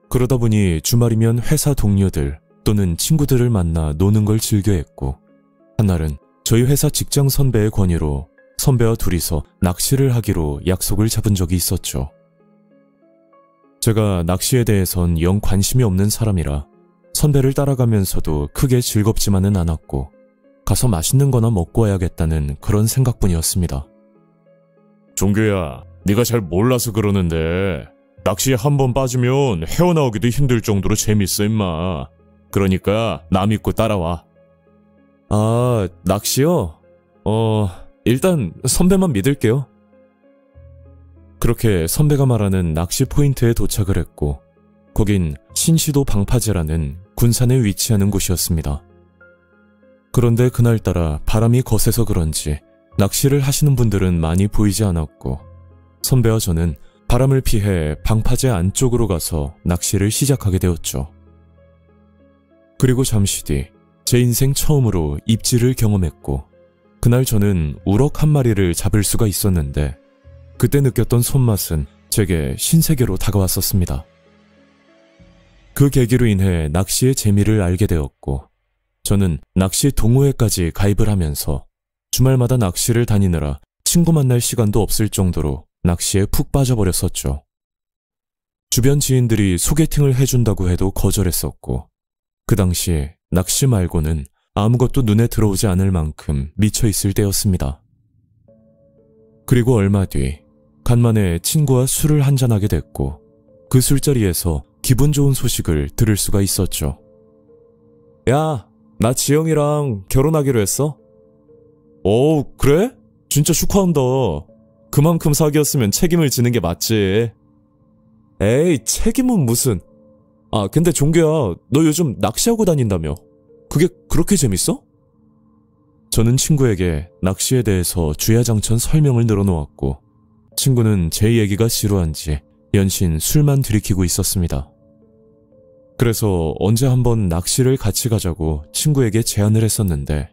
그러다 보니 주말이면 회사 동료들 또는 친구들을 만나 노는 걸 즐겨했고 한날은 저희 회사 직장 선배의 권유로 선배와 둘이서 낚시를 하기로 약속을 잡은 적이 있었죠. 제가 낚시에 대해선 영 관심이 없는 사람이라 선배를 따라가면서도 크게 즐겁지만은 않았고 가서 맛있는 거나 먹고 와야겠다는 그런 생각뿐이었습니다. 종규야, 네가 잘 몰라서 그러는데 낚시에 한번 빠지면 헤어나오기도 힘들 정도로 재밌어 임마. 그러니까 나 믿고 따라와. 아, 낚시요? 일단 선배만 믿을게요. 그렇게 선배가 말하는 낚시 포인트에 도착을 했고 거긴 신시도 방파제라는 군산에 위치하는 곳이었습니다. 그런데 그날따라 바람이 거세서 그런지 낚시를 하시는 분들은 많이 보이지 않았고 선배와 저는 바람을 피해 방파제 안쪽으로 가서 낚시를 시작하게 되었죠. 그리고 잠시 뒤 제 인생 처음으로 입질을 경험했고 그날 저는 우럭 한 마리를 잡을 수가 있었는데 그때 느꼈던 손맛은 제게 신세계로 다가왔었습니다. 그 계기로 인해 낚시의 재미를 알게 되었고 저는 낚시 동호회까지 가입을 하면서 주말마다 낚시를 다니느라 친구 만날 시간도 없을 정도로 낚시에 푹 빠져버렸었죠. 주변 지인들이 소개팅을 해준다고 해도 거절했었고 그 당시 낚시 말고는 아무것도 눈에 들어오지 않을 만큼 미쳐있을 때였습니다. 그리고 얼마 뒤 간만에 친구와 술을 한잔하게 됐고 그 술자리에서 기분 좋은 소식을 들을 수가 있었죠. 야, 나 지영이랑 결혼하기로 했어. 오, 그래? 진짜 축하한다. 그만큼 사귀었으면 책임을 지는 게 맞지. 에이, 책임은 무슨. 아, 근데 종규야, 너 요즘 낚시하고 다닌다며. 그게 그렇게 재밌어? 저는 친구에게 낚시에 대해서 주야장천 설명을 늘어놓았고 친구는 제 얘기가 지루한지 연신 술만 들이키고 있었습니다. 그래서 언제 한번 낚시를 같이 가자고 친구에게 제안을 했었는데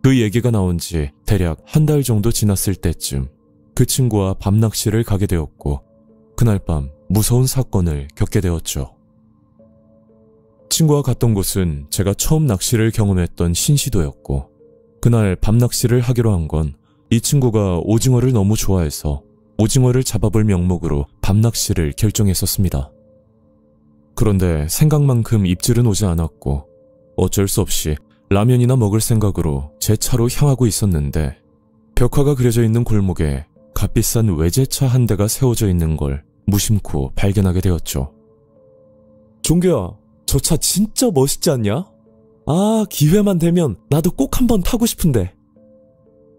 그 얘기가 나온 지 대략 한 달 정도 지났을 때쯤 그 친구와 밤낚시를 가게 되었고 그날 밤 무서운 사건을 겪게 되었죠. 친구와 갔던 곳은 제가 처음 낚시를 경험했던 신시도였고 그날 밤낚시를 하기로 한 건 이 친구가 오징어를 너무 좋아해서 오징어를 잡아볼 명목으로 밤낚시를 결정했었습니다. 그런데 생각만큼 입질은 오지 않았고 어쩔 수 없이 라면이나 먹을 생각으로 제 차로 향하고 있었는데 벽화가 그려져 있는 골목에 값비싼 외제차 한 대가 세워져 있는 걸 무심코 발견하게 되었죠. 종규야, 저 차 진짜 멋있지 않냐? 아, 기회만 되면 나도 꼭 한번 타고 싶은데.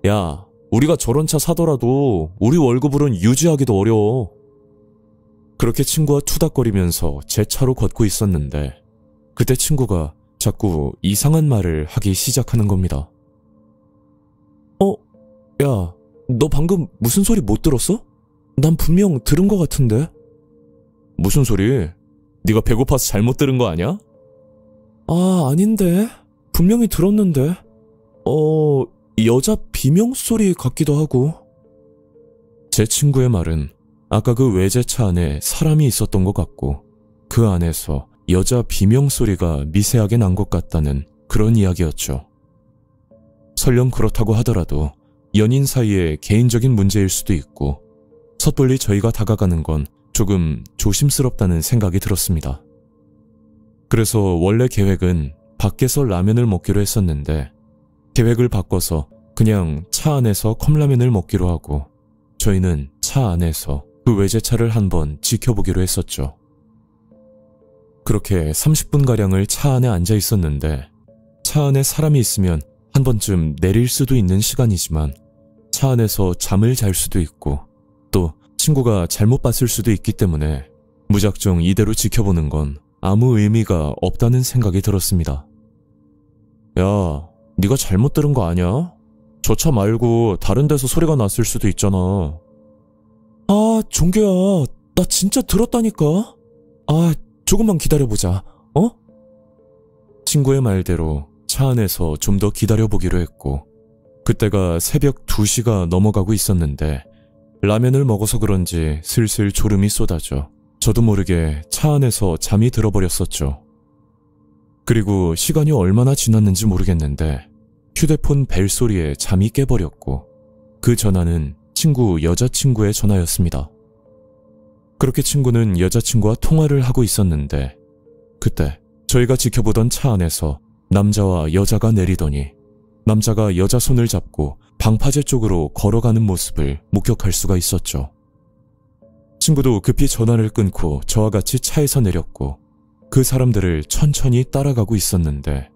야, 우리가 저런 차 사더라도 우리 월급으론 유지하기도 어려워. 그렇게 친구와 투닥거리면서 제 차로 걷고 있었는데 그때 친구가 자꾸 이상한 말을 하기 시작하는 겁니다. 야, 너 방금 무슨 소리 못 들었어? 난 분명 들은 것 같은데. 무슨 소리? 네가 배고파서 잘못 들은 거 아니야? 아, 아닌데. 분명히 들었는데. 여자 비명소리 같기도 하고. 제 친구의 말은 아까 그 외제차 안에 사람이 있었던 것 같고 그 안에서 여자 비명소리가 미세하게 난 것 같다는 그런 이야기였죠. 설령 그렇다고 하더라도 연인 사이의 개인적인 문제일 수도 있고 섣불리 저희가 다가가는 건 조금 조심스럽다는 생각이 들었습니다. 그래서 원래 계획은 밖에서 라면을 먹기로 했었는데 계획을 바꿔서 그냥 차 안에서 컵라면을 먹기로 하고 저희는 차 안에서 그 외제차를 한번 지켜보기로 했었죠. 그렇게 30분가량을 차 안에 앉아 있었는데 차 안에 사람이 있으면 한 번쯤 내릴 수도 있는 시간이지만 차 안에서 잠을 잘 수도 있고 또 친구가 잘못 봤을 수도 있기 때문에 무작정 이대로 지켜보는 건 아무 의미가 없다는 생각이 들었습니다. 야, 네가 잘못 들은 거 아니야? 저 차 말고 다른 데서 소리가 났을 수도 있잖아. 아, 종규야, 나 진짜 들었다니까. 아, 조금만 기다려보자, 어? 친구의 말대로 차 안에서 좀 더 기다려보기로 했고 그때가 새벽 2시가 넘어가고 있었는데 라면을 먹어서 그런지 슬슬 졸음이 쏟아져 저도 모르게 차 안에서 잠이 들어버렸었죠. 그리고 시간이 얼마나 지났는지 모르겠는데 휴대폰 벨소리에 잠이 깨버렸고 그 전화는 친구 여자친구의 전화였습니다. 그렇게 친구는 여자친구와 통화를 하고 있었는데 그때 저희가 지켜보던 차 안에서 남자와 여자가 내리더니 남자가 여자 손을 잡고 방파제 쪽으로 걸어가는 모습을 목격할 수가 있었죠. 친구도 급히 전화를 끊고 저와 같이 차에서 내렸고 그 사람들을 천천히 따라가고 있었는데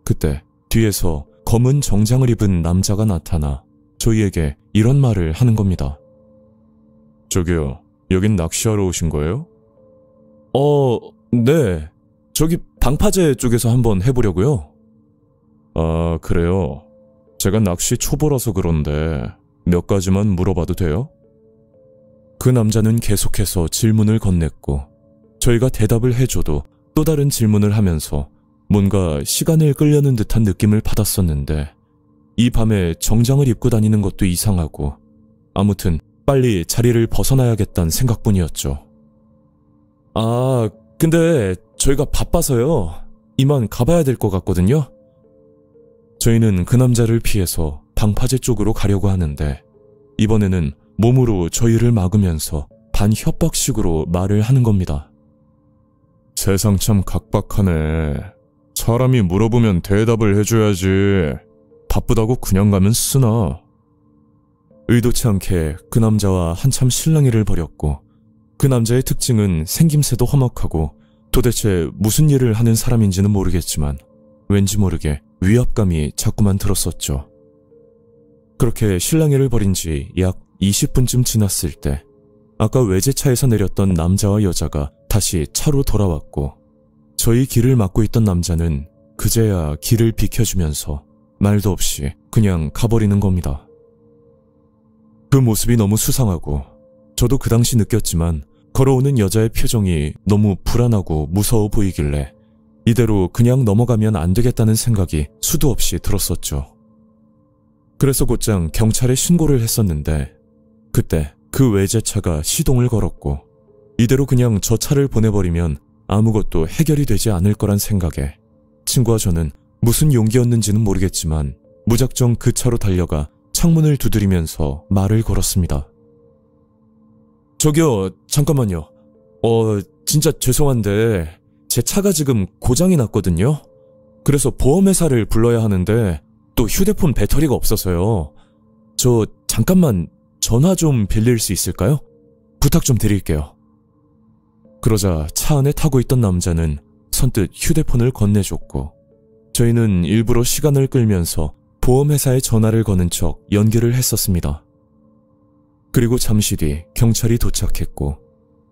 그때 뒤에서 검은 정장을 입은 남자가 나타나 저희에게 이런 말을 하는 겁니다. 저기요, 여긴 낚시하러 오신 거예요? 네. 저기 방파제 쪽에서 한번 해보려고요. 아, 그래요? 제가 낚시 초보라서 그런데 몇 가지만 물어봐도 돼요? 그 남자는 계속해서 질문을 건넸고 저희가 대답을 해줘도 또 다른 질문을 하면서 뭔가 시간을 끌려는 듯한 느낌을 받았었는데 이 밤에 정장을 입고 다니는 것도 이상하고 아무튼 빨리 자리를 벗어나야겠다는 생각뿐이었죠. 아, 근데 저희가 바빠서요. 이만 가봐야 될 것 같거든요. 저희는 그 남자를 피해서 방파제 쪽으로 가려고 하는데 이번에는 몸으로 저희를 막으면서 반협박식으로 말을 하는 겁니다. 세상 참 각박하네. 사람이 물어보면 대답을 해줘야지. 바쁘다고 그냥 가면 쓰나. 의도치 않게 그 남자와 한참 실랑이를 벌였고 그 남자의 특징은 생김새도 험악하고 도대체 무슨 일을 하는 사람인지는 모르겠지만 왠지 모르게 위압감이 자꾸만 들었었죠. 그렇게 실랑이를 벌인 지 약 20분쯤 지났을 때 아까 외제차에서 내렸던 남자와 여자가 다시 차로 돌아왔고 저희 길을 막고 있던 남자는 그제야 길을 비켜주면서 말도 없이 그냥 가버리는 겁니다. 그 모습이 너무 수상하고 저도 그 당시 느꼈지만 걸어오는 여자의 표정이 너무 불안하고 무서워 보이길래 이대로 그냥 넘어가면 안 되겠다는 생각이 수도 없이 들었었죠. 그래서 곧장 경찰에 신고를 했었는데 그때 그 외제차가 시동을 걸었고 이대로 그냥 저 차를 보내버리면 아무것도 해결이 되지 않을 거란 생각에 친구와 저는 무슨 용기였는지는 모르겠지만 무작정 그 차로 달려가 창문을 두드리면서 말을 걸었습니다. 저기요, 잠깐만요. 진짜 죄송한데 제 차가 지금 고장이 났거든요. 그래서 보험회사를 불러야 하는데 또 휴대폰 배터리가 없어서요. 저 잠깐만 전화 좀 빌릴 수 있을까요? 부탁 좀 드릴게요. 그러자 차 안에 타고 있던 남자는 선뜻 휴대폰을 건네줬고 저희는 일부러 시간을 끌면서 보험회사에 전화를 거는 척 연기를 했었습니다. 그리고 잠시 뒤 경찰이 도착했고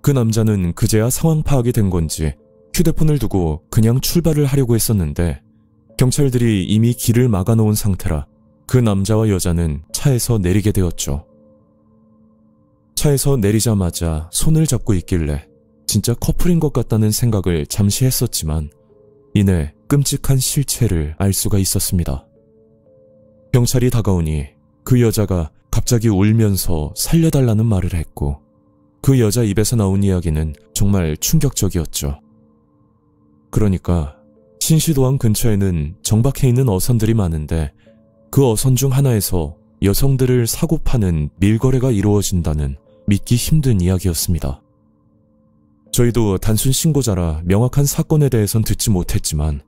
그 남자는 그제야 상황 파악이 된 건지 휴대폰을 두고 그냥 출발을 하려고 했었는데 경찰들이 이미 길을 막아놓은 상태라 그 남자와 여자는 차에서 내리게 되었죠. 차에서 내리자마자 손을 잡고 있길래 진짜 커플인 것 같다는 생각을 잠시 했었지만 이내 끔찍한 실체를 알 수가 있었습니다. 경찰이 다가오니 그 여자가 갑자기 울면서 살려달라는 말을 했고 그 여자 입에서 나온 이야기는 정말 충격적이었죠. 그러니까 신시도항 근처에는 정박해 있는 어선들이 많은데 그 어선 중 하나에서 여성들을 사고 파는 밀거래가 이루어진다는 믿기 힘든 이야기였습니다. 저희도 단순 신고자라 명확한 사건에 대해선 듣지 못했지만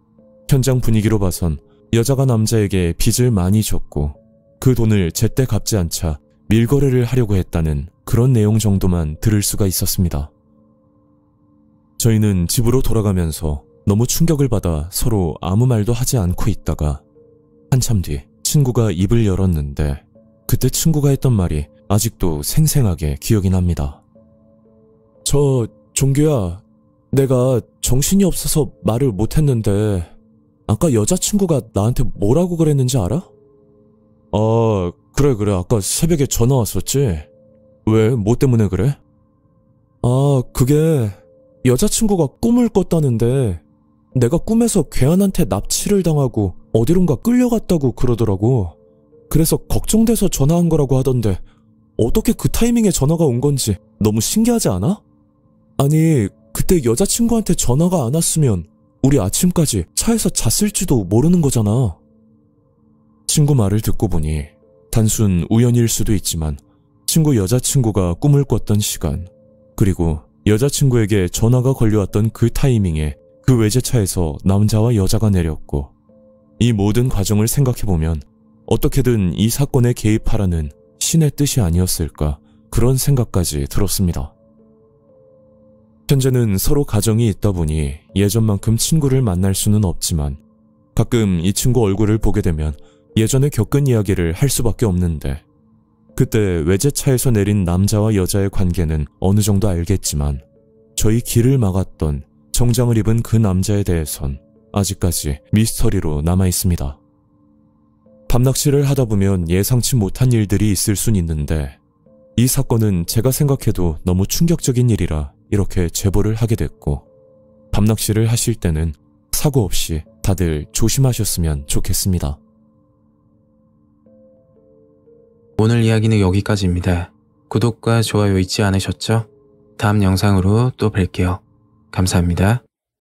현장 분위기로 봐선 여자가 남자에게 빚을 많이 졌고 그 돈을 제때 갚지 않자 밀거래를 하려고 했다는 그런 내용 정도만 들을 수가 있었습니다. 저희는 집으로 돌아가면서 너무 충격을 받아 서로 아무 말도 하지 않고 있다가 한참 뒤 친구가 입을 열었는데 그때 친구가 했던 말이 아직도 생생하게 기억이 납니다. 종규야, 내가 정신이 없어서 말을 못했는데 아까 여자친구가 나한테 뭐라고 그랬는지 알아? 그래. 아까 새벽에 전화 왔었지? 왜? 뭐 때문에 그래? 그게 여자친구가 꿈을 꿨다는데 내가 꿈에서 괴한한테 납치를 당하고 어디론가 끌려갔다고 그러더라고. 그래서 걱정돼서 전화한 거라고 하던데 어떻게 그 타이밍에 전화가 온 건지 너무 신기하지 않아? 아니, 그때 여자친구한테 전화가 안 왔으면 우리 아침까지 차에서 잤을지도 모르는 거잖아. 친구 말을 듣고 보니 단순 우연일 수도 있지만 친구 여자친구가 꿈을 꿨던 시간 그리고 여자친구에게 전화가 걸려왔던 그 타이밍에 그 외제차에서 남자와 여자가 내렸고 이 모든 과정을 생각해보면 어떻게든 이 사건에 개입하라는 신의 뜻이 아니었을까 그런 생각까지 들었습니다. 현재는 서로 가정이 있다 보니 예전만큼 친구를 만날 수는 없지만 가끔 이 친구 얼굴을 보게 되면 예전에 겪은 이야기를 할 수밖에 없는데 그때 외제차에서 내린 남자와 여자의 관계는 어느 정도 알겠지만 저희 길을 막았던 정장을 입은 그 남자에 대해선 아직까지 미스터리로 남아있습니다. 밤낚시를 하다 보면 예상치 못한 일들이 있을 순 있는데 이 사건은 제가 생각해도 너무 충격적인 일이라 이렇게 제보를 하게 됐고 밤낚시를 하실 때는 사고 없이 다들 조심하셨으면 좋겠습니다. 오늘 이야기는 여기까지입니다. 구독과 좋아요 잊지 않으셨죠? 다음 영상으로 또 뵐게요. 감사합니다.